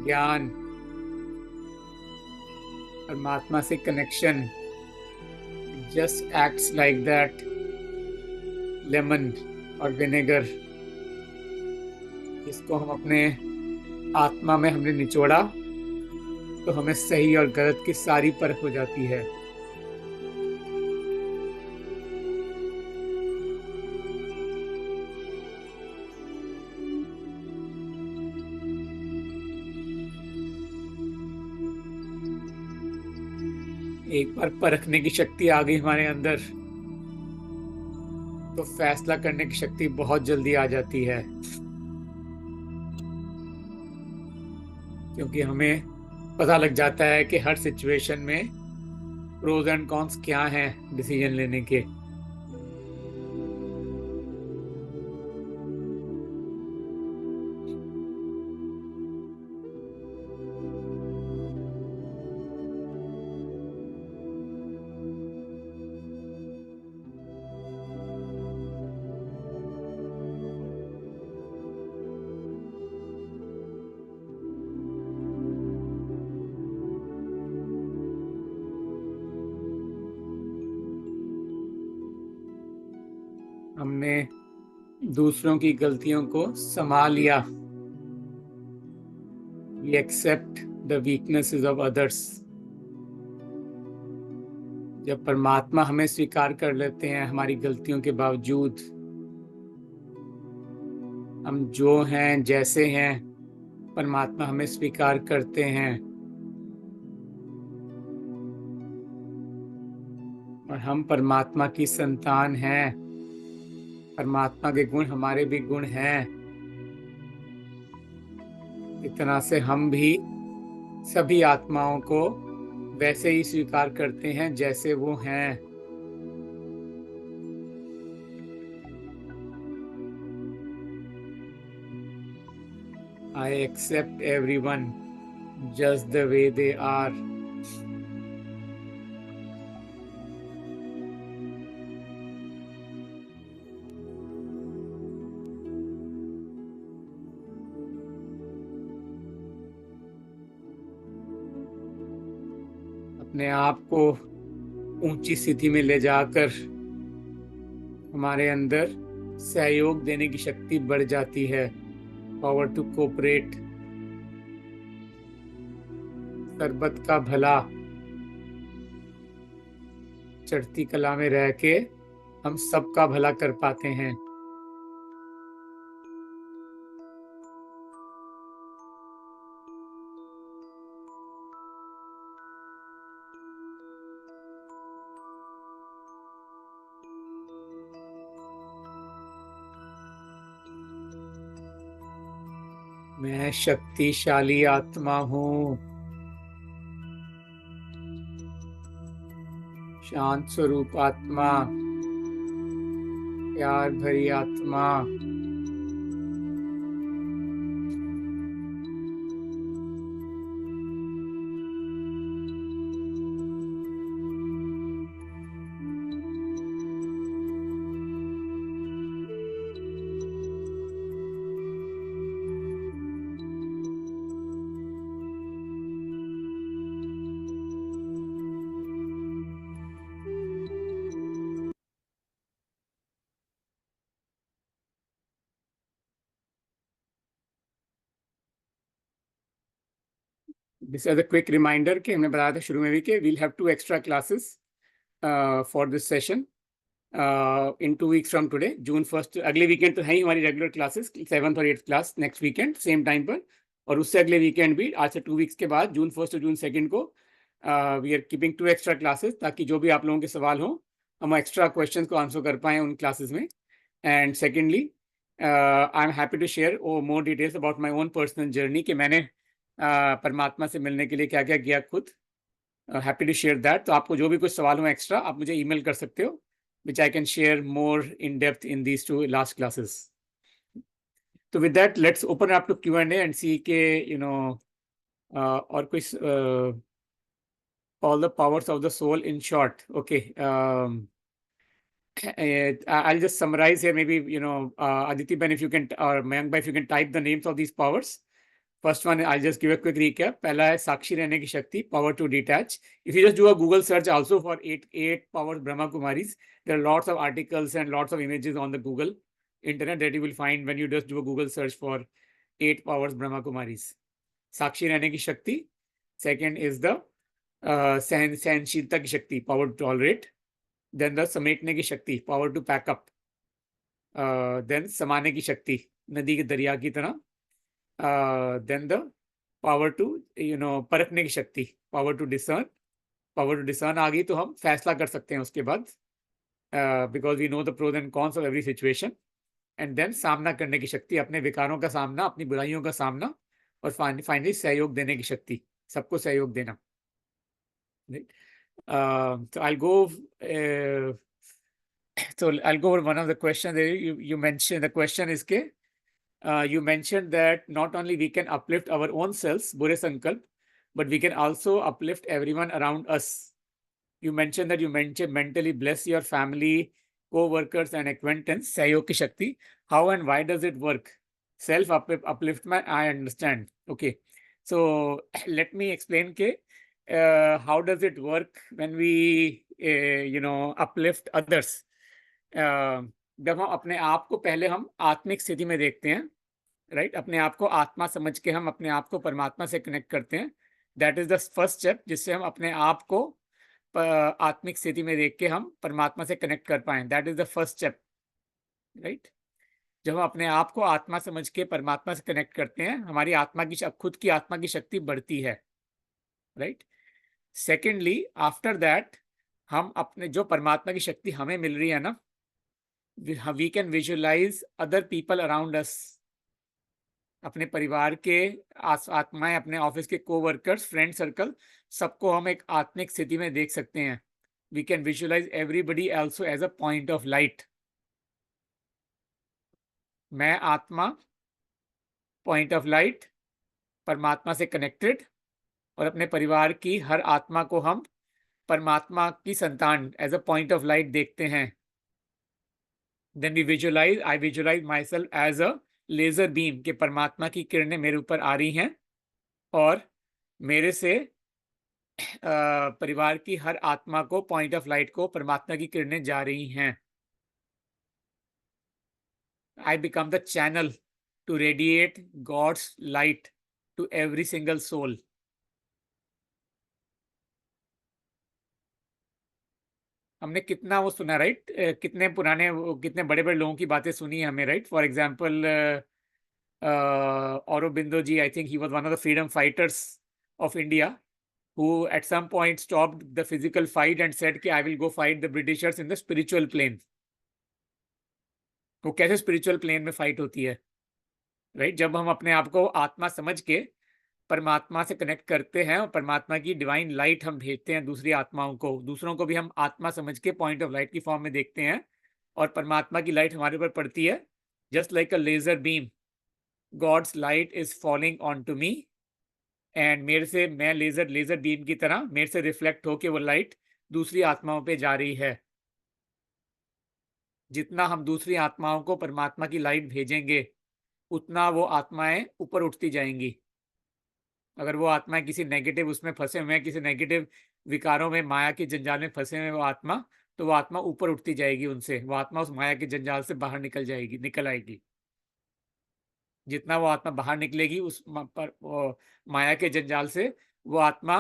ज्ञान, परमात्मा से connection just acts like that lemon और विनेगर, जिसको हम अपने आत्मा में हमने निचोड़ा तो हमें सही और गलत की सारी परख हो जाती है। एक बार परखने की शक्ति आ गई हमारे अंदर तो फैसला करने की शक्ति बहुत जल्दी आ जाती है, क्योंकि हमें पता लग जाता है कि हर सिचुएशन में प्रोज एंड कॉन्स क्या हैं डिसीजन लेने के। हमने दूसरों की गलतियों को संभाल लिया। We accept the weaknesses of others। जब परमात्मा हमें स्वीकार कर लेते हैं हमारी गलतियों के बावजूद, हम जो हैं जैसे हैं, परमात्मा हमें स्वीकार करते हैं और हम परमात्मा की संतान हैं। परमात्मा के गुण हमारे भी गुण हैं। इतना से हम भी सभी आत्माओं को वैसे ही स्वीकार करते हैं जैसे वो हैं। I accept everyone just the way they are। अपने आप को ऊंची स्थिति में ले जाकर हमारे अंदर सहयोग देने की शक्ति बढ़ जाती है। Power to cooperate. सरबत का भला। चढ़ती कला में रह के हम सबका भला कर पाते हैं। मैं शक्तिशाली आत्मा हूँ। शांत स्वरूप आत्मा, प्यार भरी आत्मा। This as a quick reminder कि हमने बताया था शुरू में भी कि we'll have 2 extra classes for this session in 2 weeks from today. June 1 अगले वीकेंड तो है ही हमारी रेगुलर क्लासेस, 7th और 8th class next weekend same time पर, और उससे अगले वीकेंड भी आज से 2 वीक्स के बाद जून 1 और जून 2 को we are keeping 2 extra classes, ताकि जो भी आप लोगों के सवाल हो हम एक्स्ट्रा क्वेश्चंस को आंसर कर पाएं उन क्लासेस में। And secondly I am happy to share more details about my own personal journey कि मैंने परमात्मा से मिलने के लिए क्या क्या किया खुद। Happy to share that. तो आपको जो भी कुछ सवाल हो एक्स्ट्रा आप मुझे ईमेल कर सकते हो, which I can share more in depth in these 2 last classes. So with that, let's open up to Q&A and see ke, or kuch, all the powers of the soul in short. Okay. I'll just summarize here. Maybe, Aditi Ben, if you can, or Mayank Bhai, if you can type the names of these powers. First one, I'll just give a quick recap. पहला है साक्षी रहने की शक्ति, power to detach. If you just do a Google search also for eight powers Brahma Kumaris, there are lots of articles and lots of images on the Google internet that you will find when you just do a Google search for 8 powers Brahma Kumaris. साक्षी रहने की शक्ति. Second is the सहनशीलता की शक्ति, power to tolerate. Then the समेटने की शक्ति, power to pack up. Then समाने की शक्ति, नदी के दरिया की तरह. Then the power to परखने की शक्ति, power to discern. Power to discern आ गई तो हम फैसला कर सकते हैं उसके बाद, because we know the pros and cons of every situation. And then सामना करने की शक्ति, अपने विकारों का सामना, अपनी बुराइयों का सामना, और फाइनली सहयोग देने की शक्ति, सबको सहयोग देना. So I'll go over one of the questions that you mentioned. The question is ke you mentioned that not only we can uplift our own selves, Bure Sankalp, but we can also uplift everyone around us. You mentioned that you mentally bless your family, co-workers and acquaintance, Sahyog ki Shakti. How and why does it work? Self-upliftment, I understand. Okay. So let me explain ke, how does it work when we, uplift others. जब हम अपने आप को पहले हम आत्मिक स्थिति में देखते हैं, राइट, अपने आप को आत्मा समझ के हम अपने आप को परमात्मा से कनेक्ट करते हैं. That is the first step, जिससे हम अपने आप को आत्मिक स्थिति में देख के हम परमात्मा से कनेक्ट कर पाएं. That is the first step, right. जब हम अपने आप को आत्मा समझ के परमात्मा से कनेक्ट करते हैं, हमारी आत्मा की खुद की आत्मा की शक्ति बढ़ती है, राइट. सेकेंडली, आफ्टर दैट हम अपने जो परमात्मा की शक्ति हमें मिल रही है ना, we can visualize other people around us. अपने परिवार के आत्माएं, अपने ऑफिस के कोवर्कर्स, फ्रेंड सर्कल, सबको हम एक आत्मिक स्थिति में देख सकते हैं. We can visualize everybody also as a point of light. मैं आत्मा, पॉइंट ऑफ लाइट, परमात्मा से कनेक्टेड, और अपने परिवार की हर आत्मा को हम परमात्मा की संतान as a point of light देखते हैं. Then we visualize, I visualize my self as a laser beam, के परमात्मा की किरणें मेरे ऊपर आ रही हैं और मेरे से परिवार की हर आत्मा को, पॉइंट ऑफ लाइट को, परमात्मा की किरणें जा रही हैं. I become the channel to radiate God's light to every single soul. हमने कितना वो सुना, राइट, कितने पुराने, कितने बड़े बड़े लोगों की बातें सुनी है हमने, right. For example Aurobindo ji, I think he was one of the freedom fighters of India, who at some point stopped the physical fight and said कि I will go fight the Britishers in the spiritual plane. वो कैसे spiritual plane में fight होती है, right. जब हम अपने आप को आत्मा समझ के परमात्मा से कनेक्ट करते हैं और परमात्मा की डिवाइन लाइट हम भेजते हैं दूसरी आत्माओं को, दूसरों को भी हम आत्मा समझ के पॉइंट ऑफ लाइट की फॉर्म में देखते हैं और परमात्मा की लाइट हमारे ऊपर पड़ती है. Just like a laser beam, God's light is falling on to me, and मेरे से, मैं लेजर बीम की तरह मेरे से रिफ्लेक्ट होके वो लाइट दूसरी आत्माओं पे जा रही है. जितना हम दूसरी आत्माओं को परमात्मा की लाइट भेजेंगे उतना वो आत्माएं ऊपर उठती जाएंगी. अगर वो आत्माएं किसी नेगेटिव उसमें फंसे हुए हैं, किसी नेगेटिव विकारों में, माया के जंजाल में फंसे हुए वो आत्मा, तो वो आत्मा ऊपर उठती जाएगी उनसे. वो आत्मा उस माया के जंजाल से बाहर निकल आएगी. जितना वो आत्मा बाहर निकलेगी उस माया के जंजाल से, वो आत्मा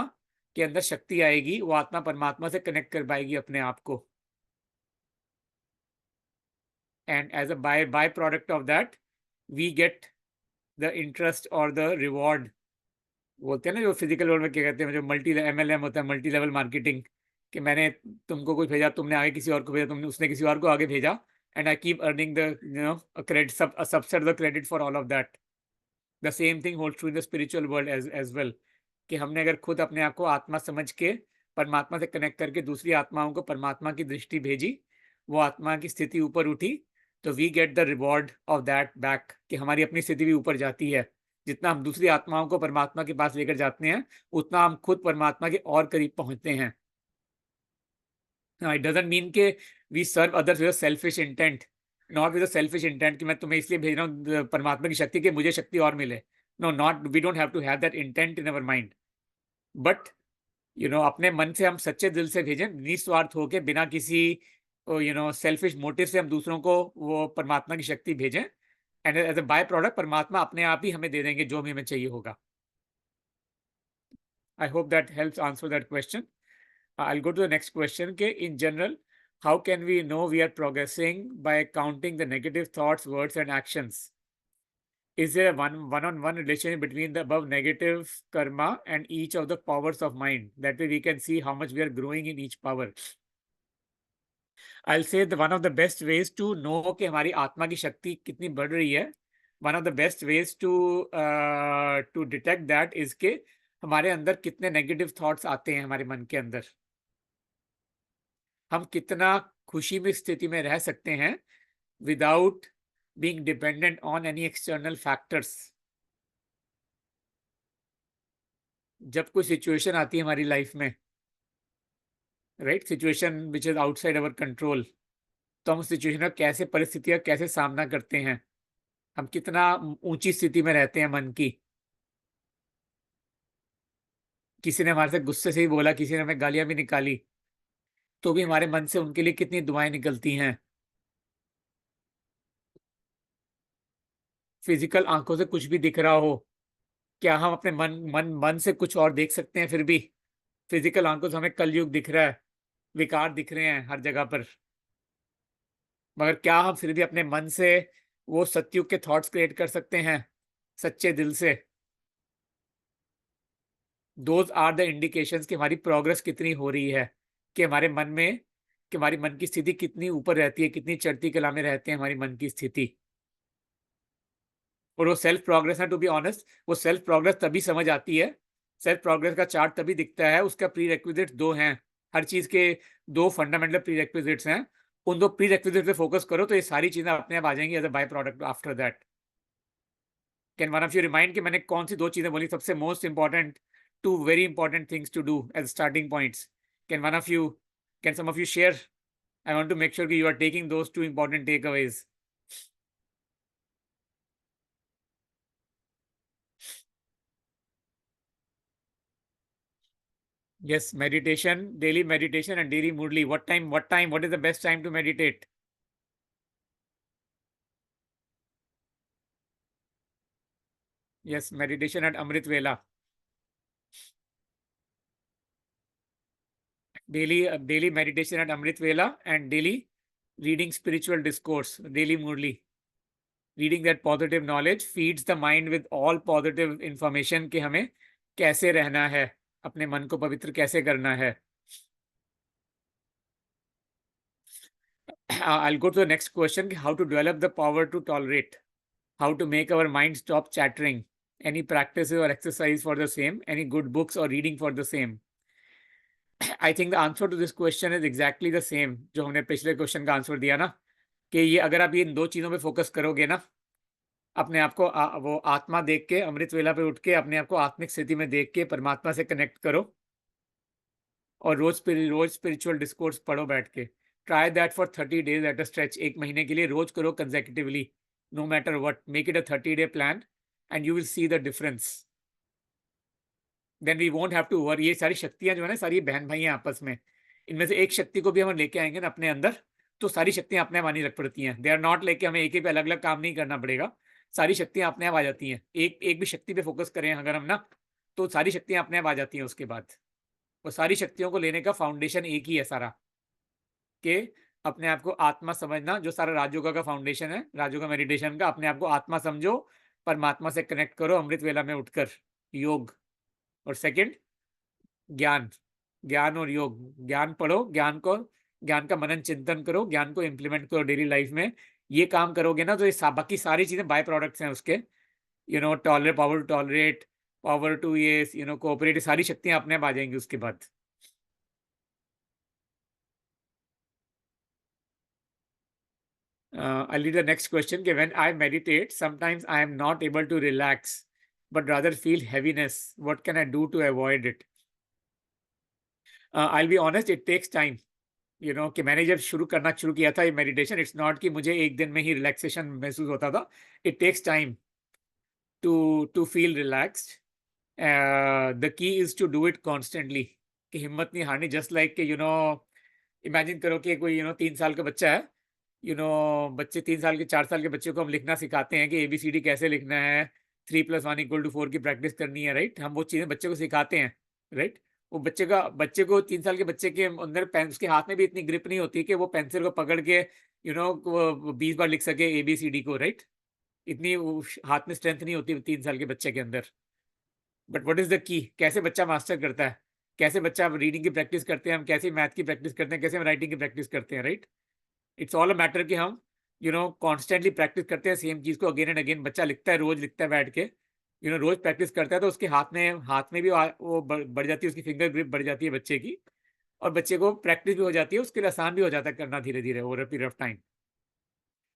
के अंदर शक्ति आएगी, वो आत्मा परमात्मा से कनेक्ट कर पाएगी अपने आप को। And as a bye product of that we get the interest और द रिवॉर्ड। बोलते हैं ना जो फिजिकल वर्ल्ड में क्या कहते हैं, जो मल्टी MLM होता है, मल्टी लेवल मार्केटिंग, कि मैंने तुमको कुछ भेजा, तुमने आगे किसी और को भेजा, तुमने उसने किसी और को आगे भेजा, and I keep earning the credit, subset the credit for all of that. The same thing holds true in the spiritual world as well, कि हमने अगर खुद अपने आप को आत्मा समझ के परमात्मा से कनेक्ट करके दूसरी आत्माओं को परमात्मा की दृष्टि भेजी, वो आत्मा की स्थिति ऊपर उठी, तो we get the reward of that back, कि हमारी अपनी स्थिति भी ऊपर जाती है। जितना हम दूसरी आत्माओं को परमात्मा के पास लेकर जाते हैं, उतना हम खुद परमात्मा के और करीब पहुंचते हैं। इट डजंट मीन के we serve others with selfish intent, not with selfish intent कि मैं तुम्हें इसलिए भेज रहा हूँ परमात्मा की शक्ति, कि मुझे शक्ति और मिले। No, not, we don't have to have that intent in our mind, but अपने मन से हम सच्चे दिल से भेजें, निस्वार्थ होके, बिना किसी सेल्फिश मोटिव से हम दूसरों को वो परमात्मा की शक्ति भेजें, and as a bye product परमात्मा अपने आप ही हमें दे देंगे जो भी हमें चाहिए होगा। I hope that helps answer that question. I'll go to the next question. Okay, in general, how can we know we are progressing by counting the negative thoughts, words, and actions? Is there a one-on-one relationship between the above negative karma and each of the powers of mind? That way we can see how much we are growing in each power. I'll say the one of the best ways to know कि हमारी आत्मा की शक्ति कितनी बढ़ रही है, one of the best ways to detect that is के हमारे अंदर कितने नेगेटिव थॉट्स आते हैं हमारे मन के अंदर, हम कितना खुशी में स्थिति में रह सकते हैं without being dependent on any external factors. जब कोई सिचुएशन आती है हमारी लाइफ में, right, situation which is outside our control, तो हम उस सिचुएशन का कैसे, परिस्थितियां कैसे सामना करते हैं, हम कितना ऊंची स्थिति में रहते हैं मन की। किसी ने हमारे से गुस्से से ही बोला, किसी ने हमें गालियां भी निकाली, तो भी हमारे मन से उनके लिए कितनी दुआएं निकलती हैं। फिजिकल आंखों से कुछ भी दिख रहा हो, क्या हम अपने मन से कुछ और देख सकते हैं? फिर भी फिजिकल आंखों से हमें कलयुग दिख रहा है, विकार दिख रहे हैं हर जगह पर, मगर क्या हम फिर भी अपने मन से वो सतयुग के थॉट्स क्रिएट कर सकते हैं सच्चे दिल से? दोज आर द इंडिकेशंस कि हमारी प्रोग्रेस कितनी हो रही है, कि हमारे मन में, कि हमारी मन की स्थिति कितनी ऊपर रहती है, कितनी चढ़ती कला में रहते हैं हमारी मन की स्थिति। और वो सेल्फ प्रोग्रेस है, टू बी ऑनेस्ट, वो सेल्फ प्रोग्रेस तभी समझ आती है, सेल्फ प्रोग्रेस का चार्ट तभी दिखता है, उसका प्री रिक्विजिट दो हैं, हर चीज के दो फंडामेंटल प्री रिक्विजिट्स हैं, उन दो प्री रिक्विजिट पे फोकस करो तो ये सारी चीजें अपने आप आ जाएंगी as a by product after that. Can one of you remind कि मैंने कौन सी दो चीजें बोली सबसे most important, two very important things to do as starting points? Can one of you, can some of you share? I want to make sure कि you are taking those two important takeaways. Yes, meditation, daily meditation and daily moodly. What time, what is the best time to meditate? Yes, meditation at Amrit Vela. Daily meditation at Amrit Vela and daily reading spiritual discourse, daily moodly. Reading that positive knowledge feeds the mind with all positive information कि हमें कैसे रहना है, अपने मन को पवित्र कैसे करना है। I'll go to the next question, how to develop the power to tolerate, how to make our mind stop chattering, any practices or exercise for the same, any good books or reading for the same? I think the answer to this question is exactly the same जो हमने पिछले question का answer दिया ना, कि ये अगर आप ये इन दो चीजों पे फोकस करोगे ना, अपने आप को वो आत्मा देख के, अमृत वेला पे उठ के अपने आप को आत्मिक स्थिति में देख के परमात्मा से कनेक्ट करो, और रोज स्पिरिचुअल डिस्कोर्स पढ़ो बैठ के। Try that for 30 days at a stretch, 1 महीने के लिए रोज करो consecutively, no matter what, make it a 30-day plan and you will see the difference. Then we won't have to worry. ये सारी शक्तियां जो है ना, सारी बहन भाई हैं आपस में, इनमें से एक शक्ति को भी हम लेके आएंगे ना अपने अंदर, तो सारी शक्तियां अपने आप आनी लग पड़ती हैं। दे आर नॉट लेके, हमें एक ही पे अलग अलग काम नहीं करना पड़ेगा, सारी शक्तियां अपने आप आ जाती हैं। एक एक भी शक्ति पे फोकस करें अगर हम ना, तो सारी शक्तियां अपने आप आ जाती हैं उसके बाद। वो सारी शक्तियों को लेने का फाउंडेशन एक ही है सारा, कि अपने आप को आत्मा समझना, जो सारा राजयोगा का फाउंडेशन है, राजयोगा मेडिटेशन का, अपने आप को आत्मा समझो, परमात्मा से कनेक्ट करो अमृत वेला में उठकर, योग। और सेकंड, ज्ञान, ज्ञान और योग। ज्ञान पढ़ो, ज्ञान का मनन चिंतन करो, ज्ञान को इम्प्लीमेंट करो डेली लाइफ में। ये काम करोगे ना तो ये बाकी सारी चीजें बाय प्रोडक्ट्स हैं उसके, tolerate, power to tolerate, power to ये कोऑपरेट, सारी शक्तियां अपने आप आ जाएंगी उसके बाद। I'll read the next question. When I meditate, sometimes I am not able to relax, but rather feel heaviness. What can I do to avoid it? I'll be honest, it takes time. कि मैंने जब शुरू किया था ये meditation, it's not कि मुझे एक दिन में ही रिलैक्सेशन महसूस होता था। It takes time to feel relaxed. The key is to do it constantly, कि हिम्मत नहीं हारनी। जस्ट लाइक कि इमेजिन करो कि कोई 3 साल का बच्चा है। बच्चे 3 साल के 4 साल के बच्चे को हम लिखना सिखाते हैं कि ABCD कैसे लिखना है, 3+1=4 की प्रैक्टिस करनी है, राइट। हम वो चीज़ें बच्चे को सिखाते हैं, राइट। वो बच्चे को 3 साल के बच्चे के अंदर पेन, उसके हाथ में भी इतनी ग्रिप नहीं होती कि वो पेंसिल को पकड़ के 20 बार लिख सके ABCD को, राइट। इतनी हाथ में स्ट्रेंथ नहीं होती 3 साल के बच्चे के अंदर। But what is the key, कैसे बच्चा मास्टर करता है, कैसे बच्चा रीडिंग की प्रैक्टिस करते हैं हम, कैसे मैथ की प्रैक्टिस करते हैं, कैसे हम राइटिंग की प्रैक्टिस करते हैं, right. It's all a matter कि हम कॉन्स्टेंटली प्रैक्टिस करते हैं सेम चीज को अगेन एंड अगेन। बच्चा लिखता है, रोज लिखता है बैठ के, रोज प्रैक्टिस करता है, तो उसके हाथ में भी वो बढ़ जाती है, उसकी फिंगर ग्रिप बढ़ जाती है बच्चे की, और बच्चे को प्रैक्टिस भी हो जाती है, उसके लिए आसान भी हो जाता है करना धीरे धीरे over a period of time.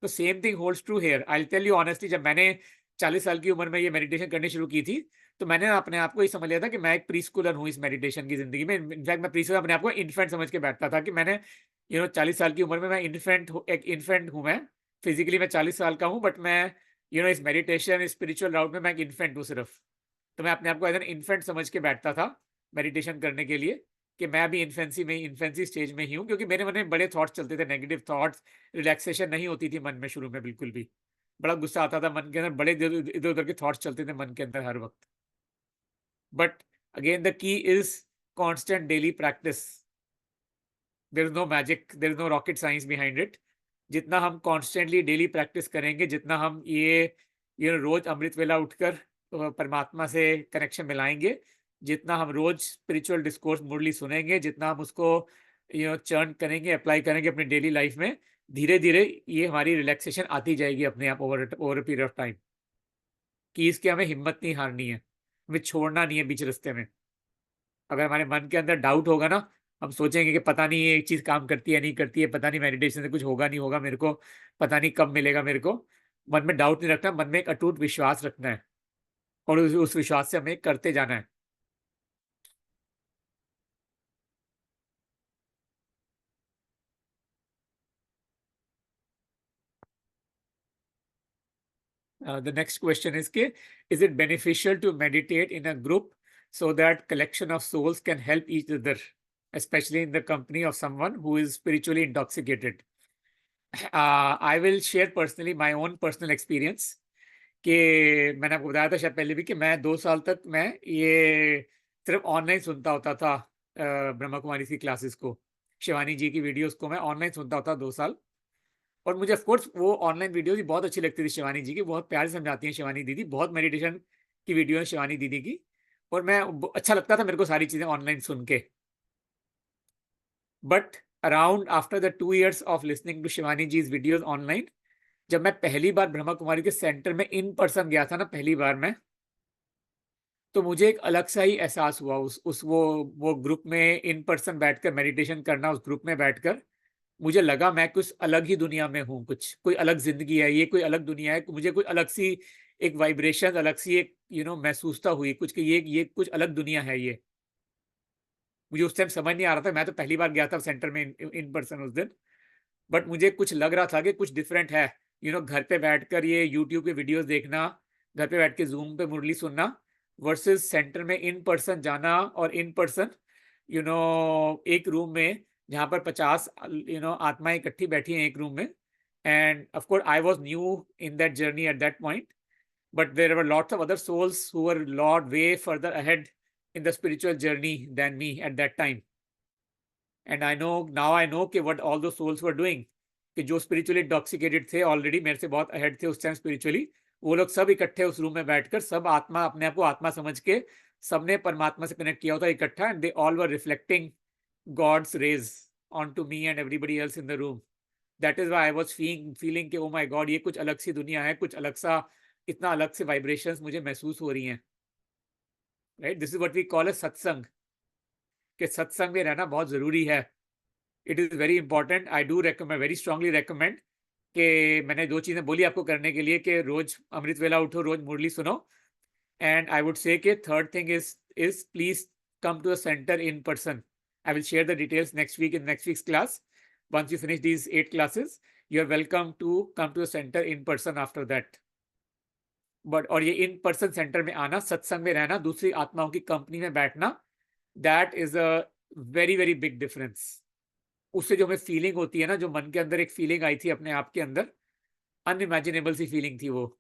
तो same thing holds true here. I tell you honestly, जब मैंने 40 साल की उम्र में ये मेडिटेशन करनी शुरू की थी, तो मैंने अपने आप को ही समझ लिया था कि मैं एक प्री स्कूलर हूँ इस मेडिटेशन की जिंदगी में। इनफैक्ट मैं प्री स्कूलर अपने आप को इन्फेंट समझ के बैठता था कि मैंने 40 साल की उम्र में मैं एक इन्फेंट हूँ मैं। फिजिकली मैं 40 साल का हूँ, बट मैं इस मेडिटेशन, इस स्पिरिचुअल राउट में मैं एक इन्फेंट हूँ सिर्फ। तो मैं अपने आप को एज एन इन्फेंट समझ के बैठता था मेडिटेशन करने के लिए, कि मैं अभी इन्फेंसी स्टेज में ही हूँ, क्योंकि मेरे मन में बड़े थॉट्स चलते थे, नेगेटिव थॉट्स। रिलैक्सेशन नहीं होती थी मन में शुरू में बिल्कुल भी। बड़ा गुस्सा आता था मन के अंदर, बड़े इधर उधर के थॉट्स चलते थे मन के अंदर हर वक्त। But again the key is constant daily practice. There is no magic, there is no rocket science behind it. जितना हम कॉन्स्टेंटली डेली प्रैक्टिस करेंगे, जितना हम ये रोज अमृत वेला उठकर परमात्मा से कनेक्शन मिलाएंगे, जितना हम रोज स्पिरिचुअल डिस्कोर्स मुरली सुनेंगे, जितना हम उसको चर्न करेंगे, अप्लाई करेंगे अपनी डेली लाइफ में, धीरे धीरे ये हमारी रिलैक्सेशन आती जाएगी अपने आप ओवर पीरियड ऑफ टाइम। कि इसके हमें हिम्मत नहीं हारनी है, हमें छोड़ना नहीं है बीच रास्ते में। अगर हमारे मन के अंदर डाउट होगा ना, हम सोचेंगे कि पता नहीं ये चीज काम करती है नहीं करती है, पता नहीं मेडिटेशन से कुछ होगा नहीं होगा मेरे को, पता नहीं कब मिलेगा मेरे को। मन में डाउट नहीं रखना, मन में एक अटूट विश्वास रखना है, और उस विश्वास से हमें करते जाना है। The next question is it beneficial to meditate in a group so that collection of souls can help each other, especially in the company of someone who is spiritually intoxicated? I will share personally my own personal experience, कि मैंने आपको बताया था शायद पहले भी कि मैं 2 साल तक मैं ये सिर्फ ऑनलाइन सुनता होता था ब्रह्मा कुमारी की क्लासेस को, शिवानी जी की वीडियोस को मैं ऑनलाइन सुनता होता 2 साल। और मुझे ऑफकोर्स वो ऑनलाइन वीडियोस भी बहुत अच्छी लगती थी शिवानी जी की, बहुत प्यार से समझाती हैं शिवानी दीदी, बहुत मेडिटेशन की वीडियो है शिवानी दीदी की। और अच्छा लगता था मेरे को सारी चीज़ें ऑनलाइन सुन के। But around after the 2 years of listening to Shivani ji videos online, जब मैं पहली बार ब्रह्मा कुमारी के सेंटर में इन पर्सन गया था ना पहली बार में, तो मुझे एक अलग सा ही एहसास हुआ। उस वो ग्रुप में इन पर्सन बैठकर मेडिटेशन करना, उस ग्रुप में बैठकर मुझे लगा मैं कुछ अलग ही दुनिया में हूँ, कुछ कोई अलग जिंदगी है, ये कोई अलग दुनिया है। मुझे कोई अलग सी एक वाइब्रेशन, अलग सी एक महसूसता हुई कुछ, कि ये कुछ अलग दुनिया है ये। मुझे उस टाइम समझ नहीं आ रहा था, मैं तो पहली बार गया था सेंटर में इन पर्सन उस दिन। बट मुझे कुछ लग रहा था कि कुछ डिफरेंट है। घर पे बैठकर ये यूट्यूब के वीडियोस देखना, घर पे बैठ के जूम पे मुरली सुनना, वर्सेस सेंटर में इन पर्सन जाना, और इन पर्सन एक रूम में जहाँ पर 50 आत्माएं इकट्ठी बैठी हैं एक रूम में। End of course I was new in that journey at that point. but there were lots of other souls who were lot way further ahead in the spiritual journey than me at that time. And I know कि what all those souls were doing, कि जो spiritually intoxicated थे already मेरे से बहुत ahead थे उस time spiritually, वो लोग सब इकट्ठे उस रूम में बैठकर सब आत्मा अपने आप को आत्मा समझ के सबने परमात्मा से कनेक्ट किया होता इकट्ठा, and they all were reflecting God's rays onto me and everybody else in the room. That is why I was feeling कि oh my God, ये कुछ अलग सी दुनिया है, कुछ अलग सा, इतना अलग से vibrations मुझे महसूस हो रही हैं. Right? This is what we call a satsang. कि सत्संग में रहना बहुत जरूरी है. It is very important. I do recommend, very strongly recommend कि मैंने 2 चीजें बोली आपको करने के लिए कि रोज अमृत वेला उठो, रोज मुरली सुनो. एंड आई वुड से कि third thing is please come to a center in person. I will share the details next week in next week's class. Once you finish these 8 classes, you are welcome to come to a center in person after that. But और ये in person center में आना, सत्संग में रहना, दूसरी आत्माओं की कंपनी में बैठना, that is a very very big difference. उससे जो हमें फीलिंग होती है ना, जो मन के अंदर एक फीलिंग आई थी अपने आप के अंदर, अनइमेजिनेबल सी फीलिंग थी वो.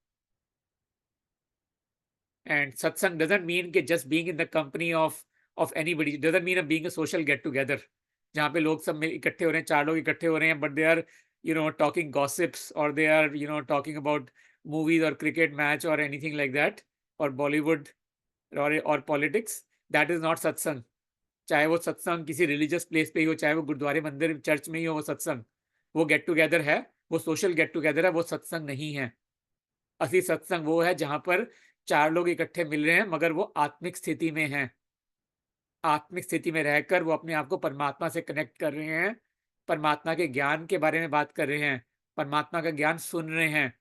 एंड सत्संग डजंट मीन कि just being in the company of anybody, doesn't mean being a social get together जहाँ पे लोग सब इकट्ठे हो रहे हैं, 4 लोग इकट्ठे हो रहे हैं, but they are talking gossips और they are talking about movies और क्रिकेट मैच और एनीथिंग लाइक दैट और बॉलीवुड और पॉलिटिक्स. दैट इज नॉट सत्संग. चाहे वो सत्संग किसी रिलीजियस प्लेस पे ही हो, चाहे वो गुरुद्वारे मंदिर चर्च में ही हो, वो सत्संग, वो गेट टुगेदर है, वो सोशल गेट टुगेदर है, वो सत्संग नहीं है. असली सत्संग वो है जहां पर 4 लोग इकट्ठे मिल रहे हैं मगर वो आत्मिक स्थिति में हैं. आत्मिक स्थिति में रहकर वो अपने आप को परमात्मा से कनेक्ट कर रहे हैं, परमात्मा के ज्ञान के बारे में बात कर रहे हैं, परमात्मा का ज्ञान सुन रहे हैं,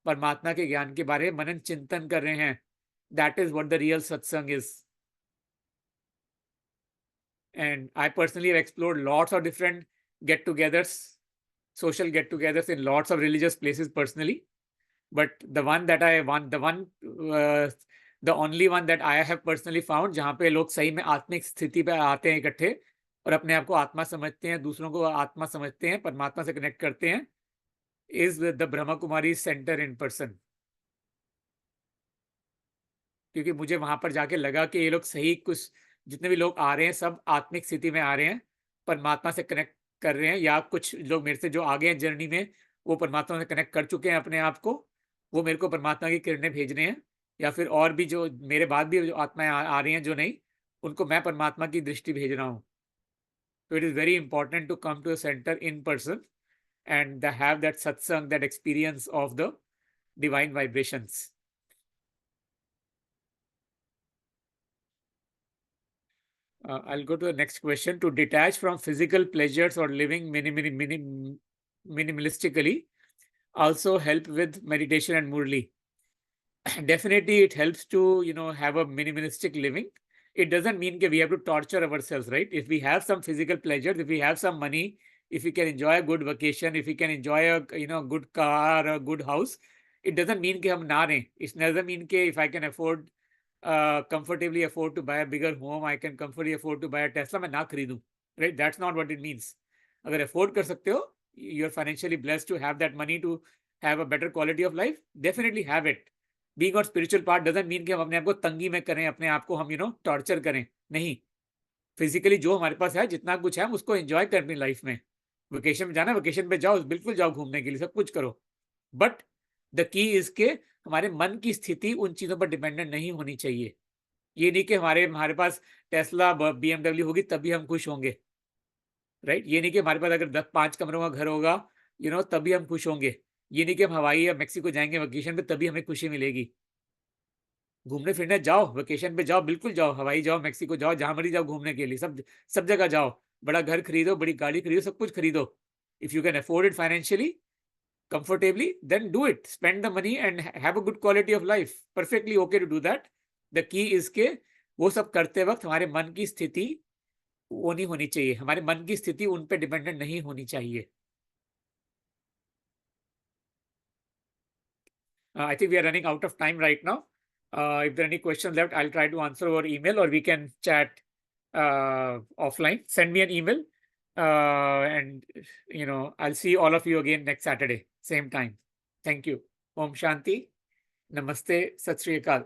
परमात्मा के ज्ञान के बारे में मनन चिंतन कर रहे हैं. That is what the real सत्संग is. And I personally have explored lots of different get-togethers, social get-togethers in lots of religious places personally. But the one that I want, the only one that I have personally found, जहाँ पे लोग सही में आत्मिक स्थिति पे आते हैं इकट्ठे और अपने आप को आत्मा समझते हैं, दूसरों को आत्मा समझते हैं, परमात्मा से कनेक्ट करते हैं, is the Brahma Kumari centre in person. क्योंकि मुझे वहां पर जाके लगा कि ये लोग सही, कुछ जितने भी लोग आ रहे हैं सब आत्मिक स्थिति में आ रहे हैं, परमात्मा से कनेक्ट कर रहे हैं, या कुछ लोग मेरे से जो आगे हैं जर्नी में वो परमात्मा से कनेक्ट कर चुके हैं अपने आप को, वो मेरे को परमात्मा की किरणें भेज रहे हैं, या फिर और भी जो मेरे बाद भी जो आत्माएं आ रही हैं जो नहीं, उनको मैं परमात्मा की दृष्टि भेज रहा हूँ. तो it is very important to come to a centre in person and have that satsang, that experience of the divine vibrations. I'll go to the next question. To detach from physical pleasures or living minimalistically also help with meditation and murli. Definitely it helps to have a minimalistic living. It doesn't mean that we have to torture ourselves, right? If we have some physical pleasures, if we have some money, if we can enjoy a good vacation, if we can enjoy a good car, a good house, it doesn't mean that हम ना रहें. It doesn't mean that if I can comfortably afford to buy a bigger home, I can comfortably afford to buy a Tesla, मैं ना खरीदूं, right? That's not what it means. अगर afford कर सकते हो, you're financially blessed to have that money to have a better quality of life, definitely have it. Being on spiritual part doesn't mean कि हम अपने आप को तंगी में करें, अपने आप को हम टॉर्चर करें. नहीं, फिजिकली जो हमारे पास है, जितना कुछ है, उसको एंजॉय कर अपनी लाइफ में. वेकेशन में जाना, वेकेशन पे जाओ, बिल्कुल जाओ घूमने के लिए, सब कुछ करो. बट द की इज के हमारे मन की स्थिति उन चीजों पर डिपेंडेंट नहीं होनी चाहिए. ये नहीं कि हमारे पास टेस्ला BMW होगी तभी हम खुश होंगे, राइट? ये नहीं कि हमारे पास अगर 5 कमरों का घर होगा तभी हम खुश होंगे. ये नहीं कि हम हवाई या मेक्सिको जाएंगे वेकेशन पे तभी हमें खुशी मिलेगी. घूमने फिरने जाओ, वेकेशन पे जाओ, बिल्कुल जाओ, हवाई जाओ, मेक्सिको जाओ, जहां मर्जी जाओ घूमने के लिए, सब जगह जाओ. बड़ा घर खरीदो, बड़ी गाड़ी खरीदो, सब कुछ खरीदो. If you can afford it financially comfortably, then do it. Spend the money and have a good quality of life. Perfectly okay to do that. The key is के वो सब करते वक्त हमारे मन की स्थिति वो नहीं होनी चाहिए, हमारे मन की स्थिति उन पे डिपेंडेंट नहीं होनी चाहिए. I think we are running out of time right now. If there are any questions left, I'll try to answer over email or we can chat offline. Send me an email and I'll see all of you again next Saturday, same time. Thank you. Om Shanti. नमस्ते, सत श्री अकाल।